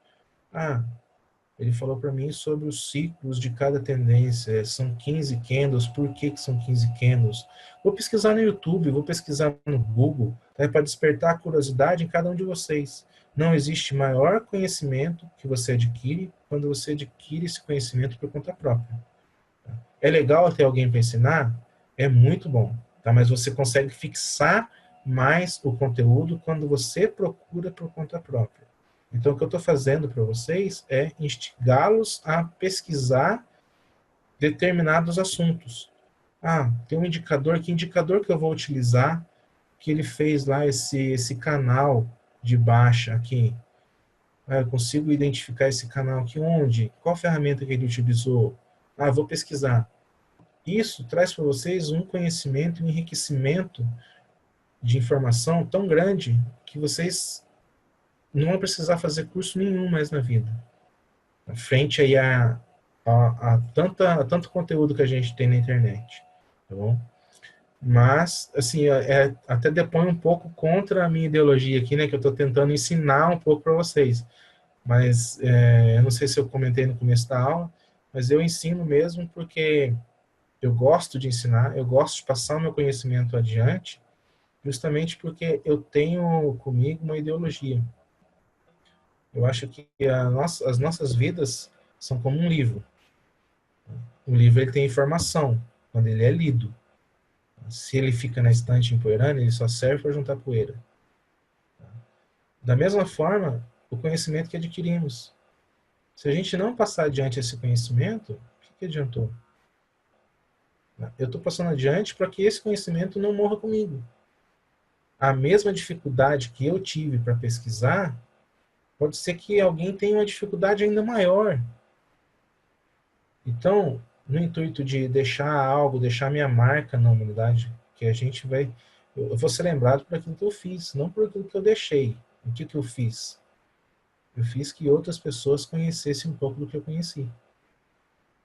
Ele falou para mim sobre os ciclos de cada tendência. São 15 candles. Por que são 15 candles? Vou pesquisar no YouTube, vou pesquisar no Google, para despertar a curiosidade em cada um de vocês. Não existe maior conhecimento que você adquire quando você adquire esse conhecimento por conta própria. É legal ter alguém para ensinar? É muito bom. Tá? Mas você consegue fixar mais o conteúdo quando você procura por conta própria. Então, o que eu estou fazendo para vocês é instigá-los a pesquisar determinados assuntos. Tem um indicador, que indicador que eu vou utilizar, que ele fez lá esse canal de baixa aqui. Eu consigo identificar esse canal aqui onde? Qual ferramenta que ele utilizou? Vou pesquisar. Isso traz para vocês um conhecimento, um enriquecimento de informação tão grande que vocês não vão precisar fazer curso nenhum mais na vida. Frente aí a tanto conteúdo que a gente tem na internet. Tá bom? Mas, assim, até depõe um pouco contra a minha ideologia aqui, né? Que eu estou tentando ensinar um pouco para vocês. Mas, eu não sei se eu comentei no começo da aula, mas eu ensino mesmo porque eu gosto de ensinar, eu gosto de passar o meu conhecimento adiante, justamente porque eu tenho comigo uma ideologia. Eu acho que as nossas vidas são como um livro. O livro ele tem informação quando ele é lido. Se ele fica na estante empoeirando, ele só serve para juntar poeira. Da mesma forma, o conhecimento que adquirimos. Se a gente não passar adiante esse conhecimento, o que adiantou? Eu estou passando adiante para que esse conhecimento não morra comigo. A mesma dificuldade que eu tive para pesquisar, pode ser que alguém tenha uma dificuldade ainda maior. Então, no intuito de deixar algo, deixar minha marca na humanidade, que a gente vai... Eu vou ser lembrado por aquilo que eu fiz, não por aquilo que eu deixei. O que eu fiz? Eu fiz que outras pessoas conhecessem um pouco do que eu conheci.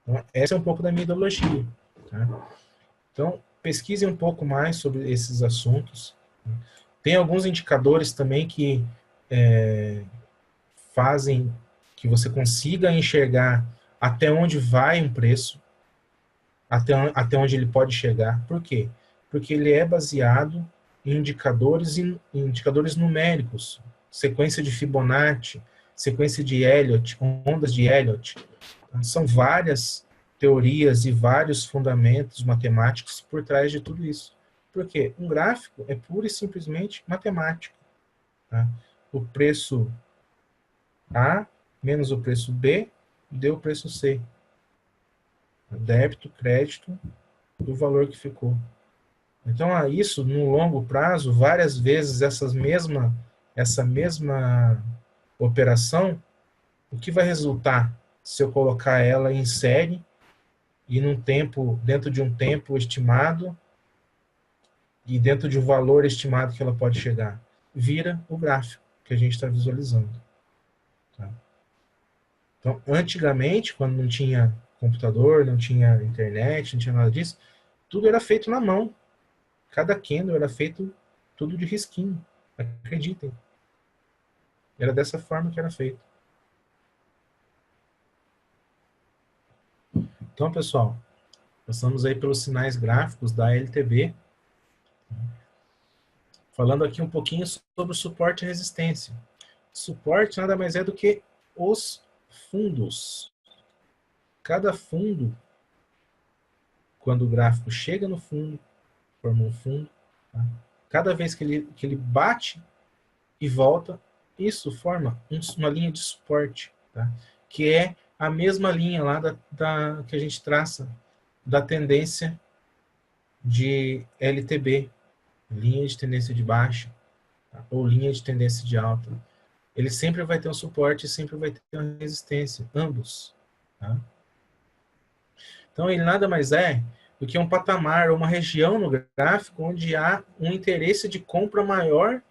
Então, essa é um pouco da minha ideologia. Tá? Então, pesquise um pouco mais sobre esses assuntos. Tem alguns indicadores também que fazem que você consiga enxergar até onde vai um preço, até onde ele pode chegar. Por quê? Porque ele é baseado em indicadores numéricos, sequência de Fibonacci, sequência de Elliott, ondas de Elliott. São várias teorias e vários fundamentos matemáticos por trás de tudo isso. Por quê? Um gráfico é pura e simplesmente matemático. Tá? O preço A menos o preço B deu o preço C. Débito, crédito, do valor que ficou. Então, isso, no longo prazo, várias vezes essa mesma operação, o que vai resultar se eu colocar ela em série e dentro de um tempo estimado e dentro de um valor estimado que ela pode chegar? Vira o gráfico que a gente está visualizando. Tá? Então, antigamente, quando não tinha computador, não tinha internet, não tinha nada disso, tudo era feito na mão. Cada candle era feito tudo de risquinho. Acreditem. Era dessa forma que era feito. Então, pessoal, passamos aí pelos sinais gráficos da LTB. Falando aqui um pouquinho sobre o suporte e resistência. Suporte nada mais é do que os fundos. Cada fundo, quando o gráfico chega no fundo, forma um fundo. Tá? Cada vez que ele bate e volta, isso forma uma linha de suporte, tá? Que é a mesma linha lá que a gente traça da tendência de LTB, linha de tendência de baixa, tá? Ou linha de tendência de alta. Ele sempre vai ter um suporte e sempre vai ter uma resistência, ambos. Tá? Então, ele nada mais é do que um patamar, uma região no gráfico onde há um interesse de compra maior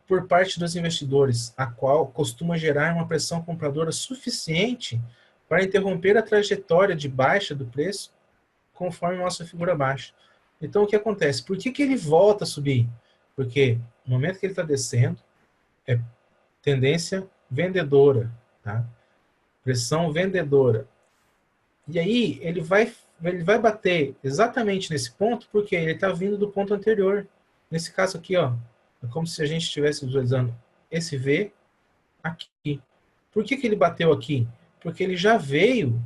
por parte dos investidores, a qual costuma gerar uma pressão compradora suficiente para interromper a trajetória de baixa do preço conforme a nossa figura baixa. Então, o que acontece? Por que ele volta a subir? Porque no momento que ele está descendo, é tendência vendedora, tá? Pressão vendedora. E aí, ele vai bater exatamente nesse ponto, porque ele está vindo do ponto anterior. Nesse caso aqui, ó, é como se a gente estivesse visualizando esse V aqui. Por que ele bateu aqui? Porque ele já veio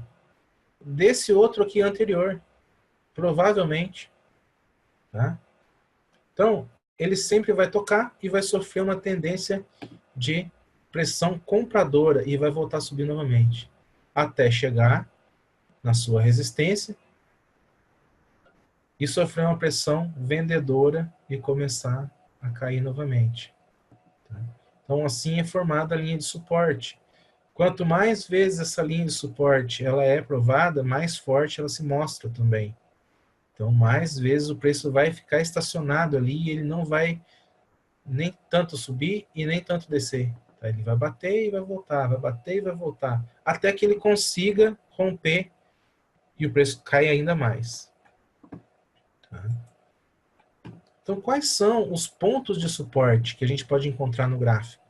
desse outro aqui anterior. Provavelmente. Tá? Então, ele sempre vai tocar e vai sofrer uma tendência de pressão compradora e vai voltar a subir novamente. Até chegar na sua resistência e sofrer uma pressão vendedora e começar a cair novamente. Tá? Então, assim é formada a linha de suporte. Quanto mais vezes essa linha de suporte ela é provada, mais forte ela se mostra também. Então, mais vezes o preço vai ficar estacionado ali e ele não vai nem tanto subir e nem tanto descer. Tá? Ele vai bater e vai voltar, vai bater e vai voltar, até que ele consiga romper e o preço cai ainda mais. Tá? Então, quais são os pontos de suporte que a gente pode encontrar no gráfico?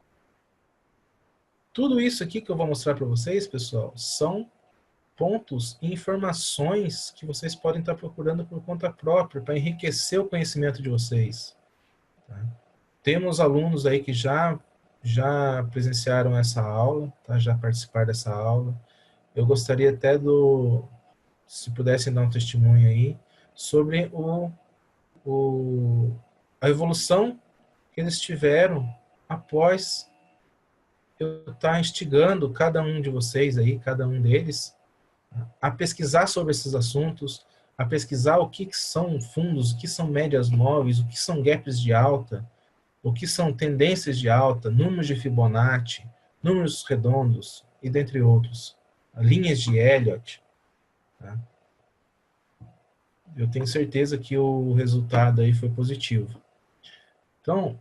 Tudo isso aqui que eu vou mostrar para vocês, pessoal, são pontos e informações que vocês podem estar procurando por conta própria para enriquecer o conhecimento de vocês. Tá? Temos alunos aí que já presenciaram essa aula, tá? Já participaram dessa aula. Eu gostaria até se pudessem dar um testemunho aí, sobre a evolução que eles tiveram após eu estar instigando cada um de vocês aí, cada um deles, a pesquisar sobre esses assuntos, a pesquisar o que são fundos, o que são médias móveis, o que são gaps de alta, o que são tendências de alta, números de Fibonacci, números redondos, e dentre outros. Linhas de Elliott. Tá? Eu tenho certeza que o resultado aí foi positivo. Então,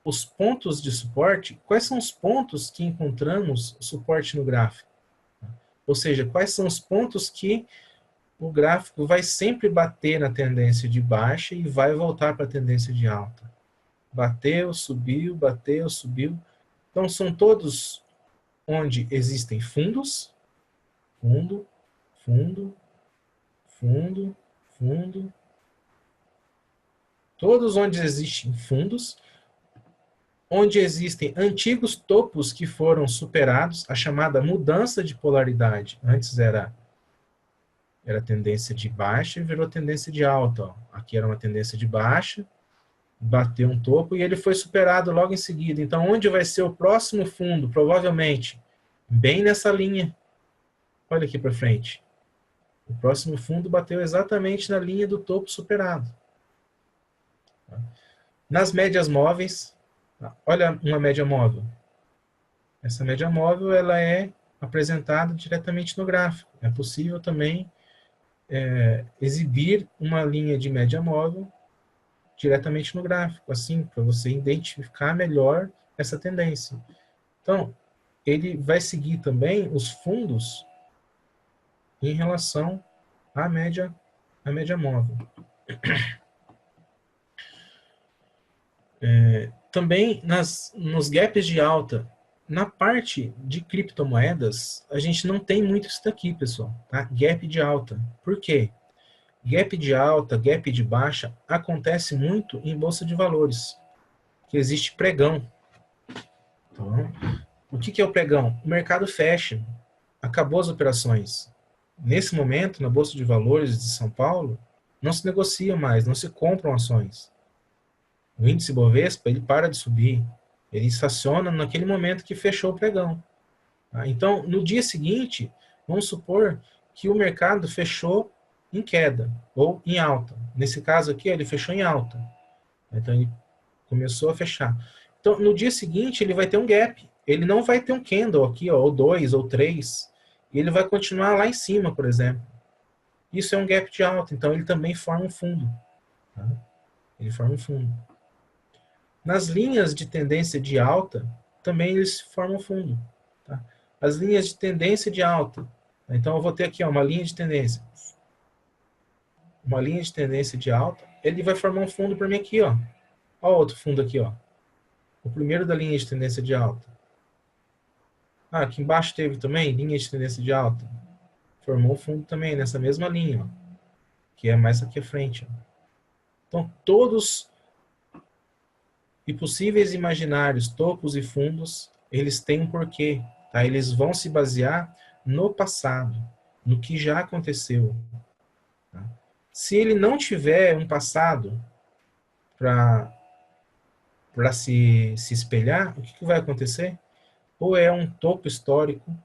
os pontos de suporte, quais são os pontos que encontramos suporte no gráfico? Ou seja, quais são os pontos que o gráfico vai sempre bater na tendência de baixa e vai voltar para a tendência de alta. Bateu, subiu, bateu, subiu. Então, são todos onde existem fundos, fundo, fundo, fundo, fundo. Todos onde existem fundos, onde existem antigos topos que foram superados, a chamada mudança de polaridade. Antes era tendência de baixa e virou tendência de alta. Ó. Aqui era uma tendência de baixa, bateu um topo e ele foi superado logo em seguida. Então, onde vai ser o próximo fundo? Provavelmente, bem nessa linha. Olha aqui para frente. O próximo fundo bateu exatamente na linha do topo superado. Nas médias móveis, olha uma média móvel. Essa média móvel ela é apresentada diretamente no gráfico. É possível também exibir uma linha de média móvel diretamente no gráfico, assim, para você identificar melhor essa tendência. Então, ele vai seguir também os fundos em relação à média móvel. Também nos gaps de alta, na parte de criptomoedas, a gente não tem muito isso daqui, pessoal. Tá? Gap de alta. Por quê? Gap de alta, gap de baixa, acontece muito em bolsa de valores, que existe pregão. Então, o que é o pregão? O mercado fecha, acabou as operações. Nesse momento, na Bolsa de Valores de São Paulo, não se negocia mais, não se compram ações. O índice Bovespa, ele para de subir, ele estaciona naquele momento que fechou o pregão. Então, no dia seguinte, vamos supor que o mercado fechou em queda ou em alta. Nesse caso aqui, ele fechou em alta. Então, ele começou a fechar. Então, no dia seguinte, ele vai ter um gap. Ele não vai ter um candle aqui, ó, ou 2 ou 3. E ele vai continuar lá em cima, por exemplo. Isso é um gap de alta. Então, ele também forma um fundo. Tá? Ele forma um fundo. Nas linhas de tendência de alta, também eles formam fundo. Tá? As linhas de tendência de alta. Então, eu vou ter aqui ó, uma linha de tendência. Uma linha de tendência de alta. Ele vai formar um fundo para mim aqui. Ó. Olha o outro fundo aqui. Ó. O primeiro da linha de tendência de alta. Aqui embaixo teve também linha de tendência de alta. Formou um fundo também nessa mesma linha. Ó, que é mais aqui à frente. Ó. Então, todos e possíveis imaginários, topos e fundos, eles têm um porquê. Tá? Eles vão se basear no passado, no que já aconteceu. Tá? Se ele não tiver um passado para se espelhar, o que vai acontecer? Ou é um topo histórico,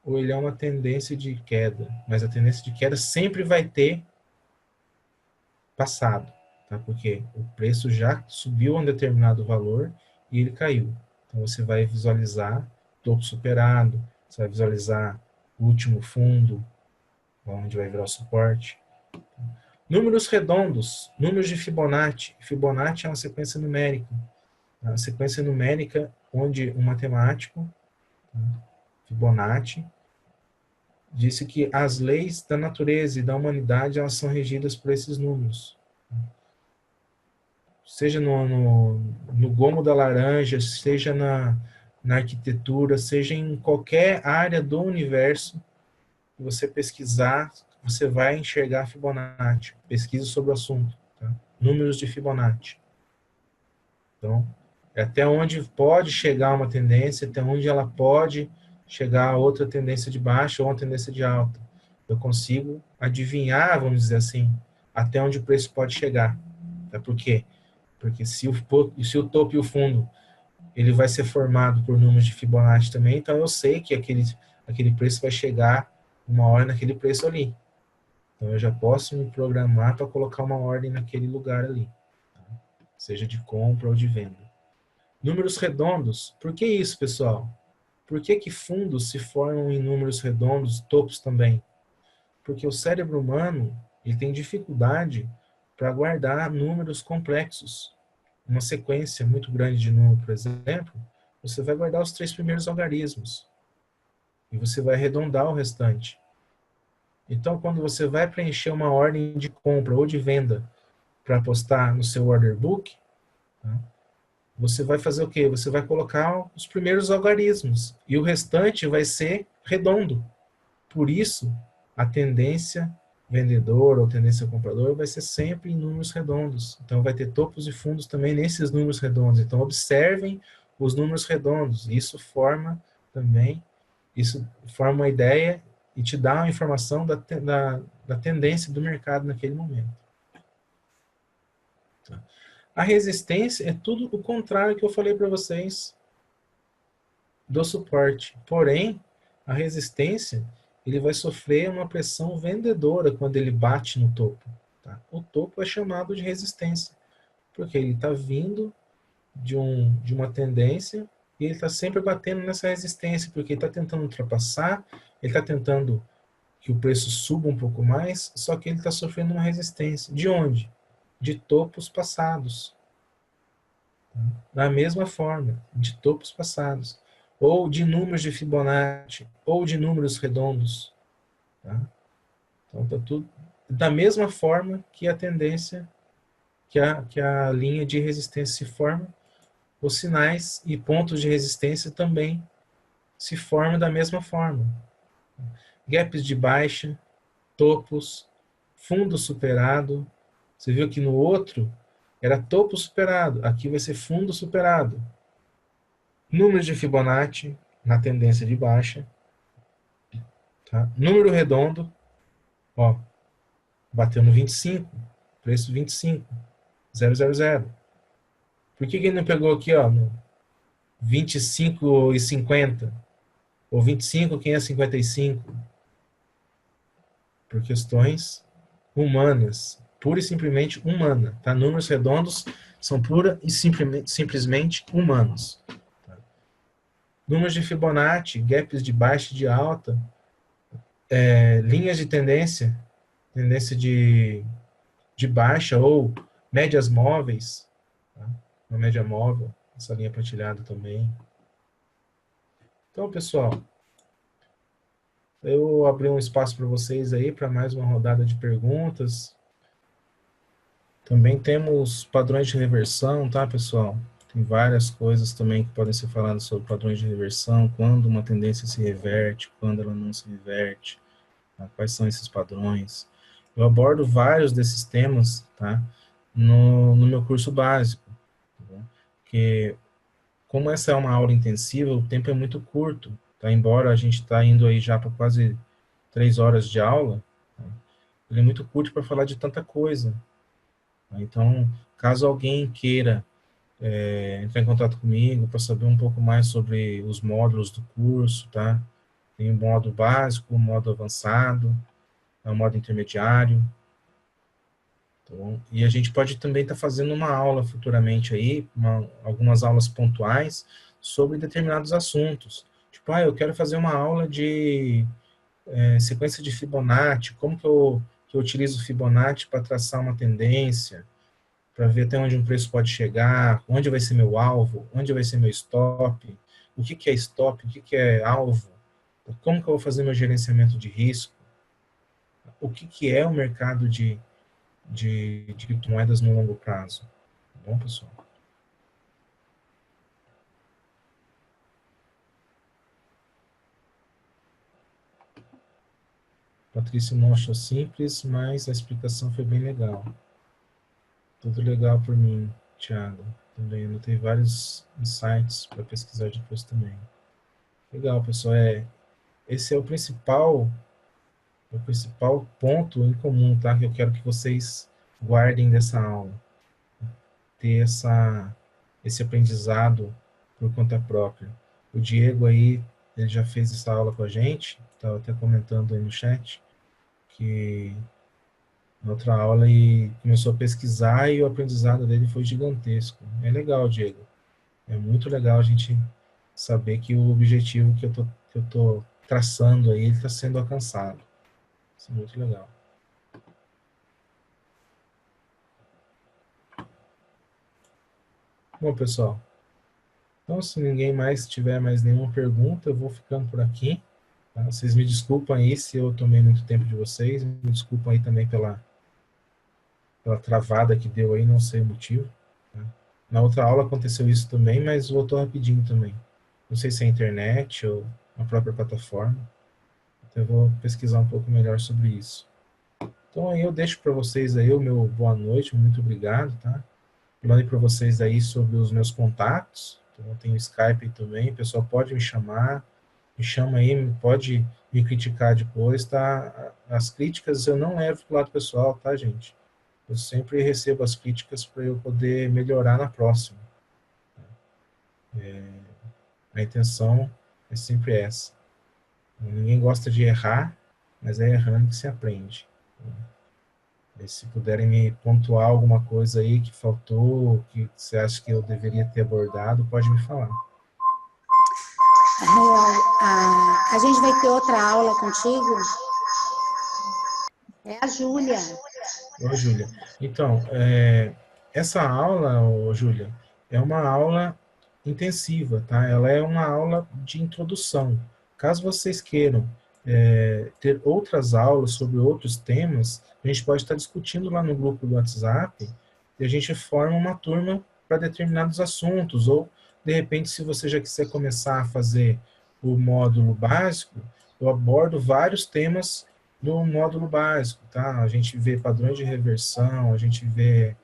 ou ele é uma tendência de queda. Mas a tendência de queda sempre vai ter passado. Tá? Porque o preço já subiu a um determinado valor e ele caiu. Então, você vai visualizar topo superado, você vai visualizar o último fundo, onde vai virar o suporte. Números redondos, números de Fibonacci. Fibonacci é uma sequência numérica. Uma sequência numérica onde um matemático, Fibonacci, disse que as leis da natureza e da humanidade elas são regidas por esses números. Seja no gomo da laranja, seja na arquitetura, seja em qualquer área do universo que você pesquisar, você vai enxergar Fibonacci. Pesquisa sobre o assunto. Tá? Números de Fibonacci. Então, é até onde pode chegar uma tendência, até onde ela pode chegar a outra tendência de baixa ou uma tendência de alta. Eu consigo adivinhar, vamos dizer assim, até onde o preço pode chegar. Tá? Por quê? Porque se o topo e o fundo ele vai ser formado por números de Fibonacci também, então eu sei que aquele preço vai chegar uma hora naquele preço ali. Então, eu já posso me programar para colocar uma ordem naquele lugar ali, tá? Seja de compra ou de venda. Números redondos. Por que isso, pessoal? Por que fundos se formam em números redondos, topos também? Porque o cérebro humano ele tem dificuldade para guardar números complexos. Uma sequência muito grande de números, por exemplo, você vai guardar os 3 primeiros algarismos. E você vai arredondar o restante. Então, quando você vai preencher uma ordem de compra ou de venda para postar no seu order book, tá? Você vai fazer o quê? Você vai colocar os primeiros algarismos e o restante vai ser redondo. Por isso, a tendência vendedor ou tendência comprador vai ser sempre em números redondos. Então, vai ter topos e fundos também nesses números redondos. Então, observem os números redondos. Isso forma uma ideia e te dá uma informação da tendência do mercado naquele momento. Tá? A resistência é tudo o contrário que eu falei para vocês do suporte. Porém, a resistência, ele vai sofrer uma pressão vendedora quando ele bate no topo. Tá? O topo é chamado de resistência, porque ele está vindo de uma tendência e ele está sempre batendo nessa resistência, porque ele está tentando ultrapassar, ele está tentando que o preço suba um pouco mais, só que ele está sofrendo uma resistência. De onde? De topos passados. Da mesma forma, de topos passados. Ou de números de Fibonacci, ou de números redondos. Tá? Então, tá tudo da mesma forma que a tendência, que a linha de resistência se forma, os sinais e pontos de resistência também se formam da mesma forma. Gaps de baixa, topos, fundo superado. Você viu que no outro era topo superado, aqui vai ser fundo superado. Números de Fibonacci na tendência de baixa. Tá? Número redondo, ó, bateu no 25, preço 25, 000. Por que ele não pegou aqui, ó, no 25,50 ou 25,555? Por questões humanas, pura e simplesmente humana, tá? Números redondos são pura e simplesmente humanos. Tá? Números de Fibonacci, gaps de baixa e de alta, linhas de tendência de baixa ou médias móveis, tá? Uma média móvel, essa linha partilhada também. Então, pessoal, eu abri um espaço para vocês aí, para mais uma rodada de perguntas. Também temos padrões de reversão, tá, pessoal? Tem várias coisas também que podem ser faladas sobre padrões de reversão, quando uma tendência se reverte, quando ela não se reverte, tá? Quais são esses padrões. Eu abordo vários desses temas, tá, no meu curso básico, tá? Porque, como essa é uma aula intensiva, o tempo é muito curto, tá? Embora a gente está indo aí já para quase 3 horas de aula, tá? Ele é muito curto para falar de tanta coisa. Tá? Então, caso alguém queira entrar em contato comigo para saber um pouco mais sobre os módulos do curso, tá? Tem o modo básico, o modo avançado, o modo intermediário. Então, e a gente pode também estar fazendo uma aula futuramente aí, algumas aulas pontuais sobre determinados assuntos. Tipo, eu quero fazer uma aula de sequência de Fibonacci, como que eu utilizo o Fibonacci para traçar uma tendência, para ver até onde um preço pode chegar, onde vai ser meu alvo, onde vai ser meu stop, o que é stop, o que é alvo, como que eu vou fazer meu gerenciamento de risco, o que é o mercado de criptomoedas no longo prazo. Tá bom, pessoal? Patrícia não achou simples, mas a explicação foi bem legal. Tudo legal por mim, Thiago. Também eu anotei vários insights para pesquisar depois também. Legal, pessoal. Esse é o principal ponto em comum, tá? Que eu quero que vocês guardem dessa aula. Ter esse aprendizado por conta própria. O Diego aí, ele já fez essa aula com a gente, estava até comentando aí no chat, que na outra aula e começou a pesquisar e o aprendizado dele foi gigantesco. É legal, Diego. É muito legal a gente saber que o objetivo que eu tô traçando aí, ele está sendo alcançado. Isso é muito legal. Bom, pessoal, então se ninguém mais tiver mais nenhuma pergunta, eu vou ficando por aqui. Tá? Vocês me desculpam aí se eu tomei muito tempo de vocês, me desculpam aí também pela travada que deu aí, não sei o motivo. Tá? Na outra aula aconteceu isso também, mas voltou rapidinho também. Não sei se é a internet ou a própria plataforma. Então eu vou pesquisar um pouco melhor sobre isso. Então aí eu deixo para vocês aí o meu boa noite, muito obrigado, tá? Falando para vocês aí sobre os meus contatos. Então eu tenho o Skype também, o pessoal pode me chamar, me chama aí, pode me criticar depois, tá? As críticas eu não levo pro lado pessoal, tá, gente? Eu sempre recebo as críticas para eu poder melhorar na próxima. A intenção é sempre essa. Ninguém gosta de errar, mas é errando que se aprende. E se puderem me pontuar alguma coisa aí que faltou, que você acha que eu deveria ter abordado, pode me falar. A gente vai ter outra aula contigo? É a Júlia. Ô, Júlia. Então, essa aula, ô, Júlia, é uma aula intensiva, tá? Ela é uma aula de introdução. Caso vocês queiram ter outras aulas sobre outros temas, a gente pode estar discutindo lá no grupo do WhatsApp e a gente forma uma turma para determinados assuntos, ou, de repente, se você já quiser começar a fazer o módulo básico, eu abordo vários temas do módulo básico, tá? A gente vê padrões de reversão, a gente vê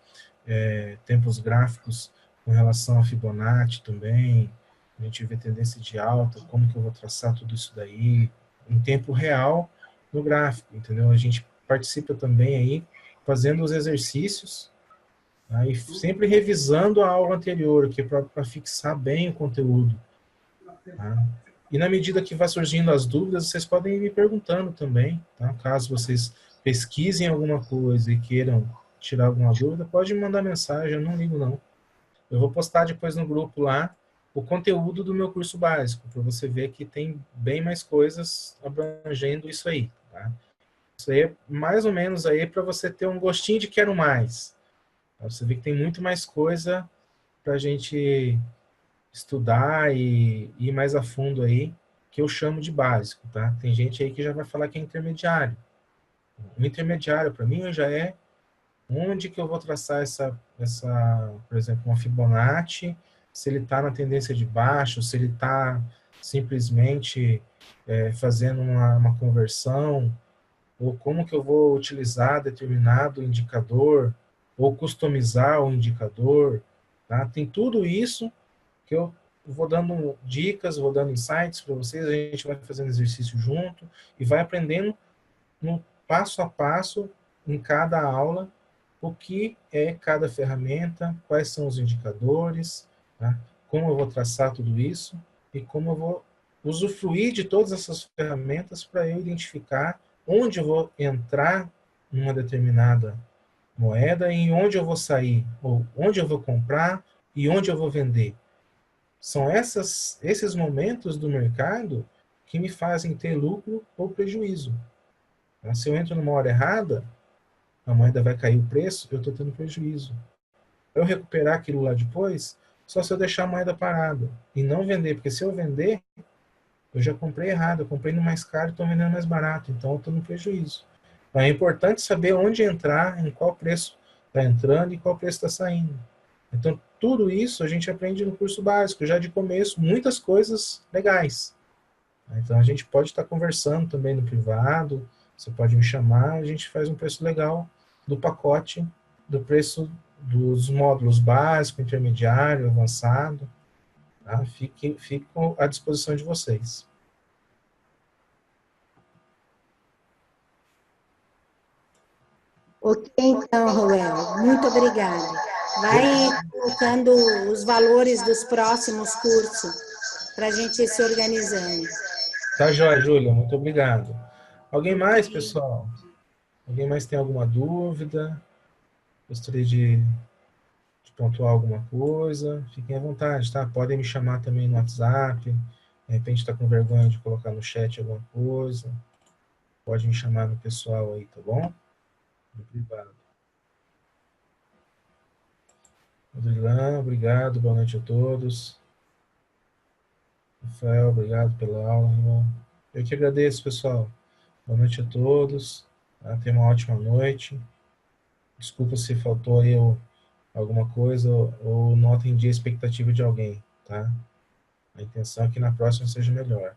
tempos gráficos com relação a Fibonacci também, a gente vê tendência de alta, como que eu vou traçar tudo isso daí, em tempo real no gráfico, entendeu? A gente participa também aí fazendo os exercícios, tá? E sempre revisando a aula anterior, que é para fixar bem o conteúdo, tá? E na medida que vai surgindo as dúvidas, vocês podem ir me perguntando também, tá? Caso vocês pesquisem alguma coisa e queiram tirar alguma dúvida, pode me mandar mensagem, eu não ligo não. Eu vou postar depois no grupo lá o conteúdo do meu curso básico, para você ver que tem bem mais coisas abrangendo isso aí, tá? Isso aí é mais ou menos aí para você ter um gostinho de quero mais. Tá? Você vê que tem muito mais coisa para a gente estudar e ir mais a fundo aí, que eu chamo de básico, tá? Tem gente aí que já vai falar que é intermediário. O intermediário, para mim, já é onde que eu vou traçar por exemplo, uma Fibonacci, se ele está na tendência de baixo, se ele está simplesmente fazendo uma conversão, ou como que eu vou utilizar determinado indicador, ou customizar o indicador, tá? Tem tudo isso que eu vou dando dicas, vou dando insights para vocês, a gente vai fazendo exercício junto e vai aprendendo no passo a passo em cada aula o que é cada ferramenta, quais são os indicadores, tá? Como eu vou traçar tudo isso e como eu vou usufruir de todas essas ferramentas para eu identificar onde eu vou entrar numa determinada moeda e onde eu vou sair, ou onde eu vou comprar e onde eu vou vender. São esses momentos do mercado que me fazem ter lucro ou prejuízo. Se eu entro numa hora errada, a moeda vai cair o preço, eu estou tendo prejuízo. Para eu recuperar aquilo lá depois, só se eu deixar a moeda parada e não vender, porque se eu vender, eu já comprei errado, eu comprei no mais caro e estou vendendo mais barato, então eu estou no prejuízo. Então é importante saber onde entrar, em qual preço está entrando e qual preço está saindo. Então, tudo isso a gente aprende no curso básico, já de começo, muitas coisas legais. Então, a gente pode estar conversando também no privado, você pode me chamar, a gente faz um preço legal do pacote, do preço dos módulos básico, intermediário, avançado. Tá? Fico à disposição de vocês. Ok, então, Ruel, muito obrigada. Vai colocando os valores dos próximos cursos para a gente ir se organizando. Tá, joia, Júlia, muito obrigado. Alguém mais, pessoal? Alguém mais tem alguma dúvida? Gostaria de pontuar alguma coisa? Fiquem à vontade, tá? Podem me chamar também no WhatsApp. De repente está com vergonha de colocar no chat alguma coisa. Pode me chamar no pessoal aí, tá bom? No privado. Rodrilan, obrigado. Boa noite a todos. Rafael, obrigado pela aula, irmão. Eu que agradeço, pessoal. Boa noite a todos. Tá? Tenha uma ótima noite. Desculpa se faltou aí alguma coisa ou não atendi a expectativa de alguém, tá? A intenção é que na próxima seja melhor.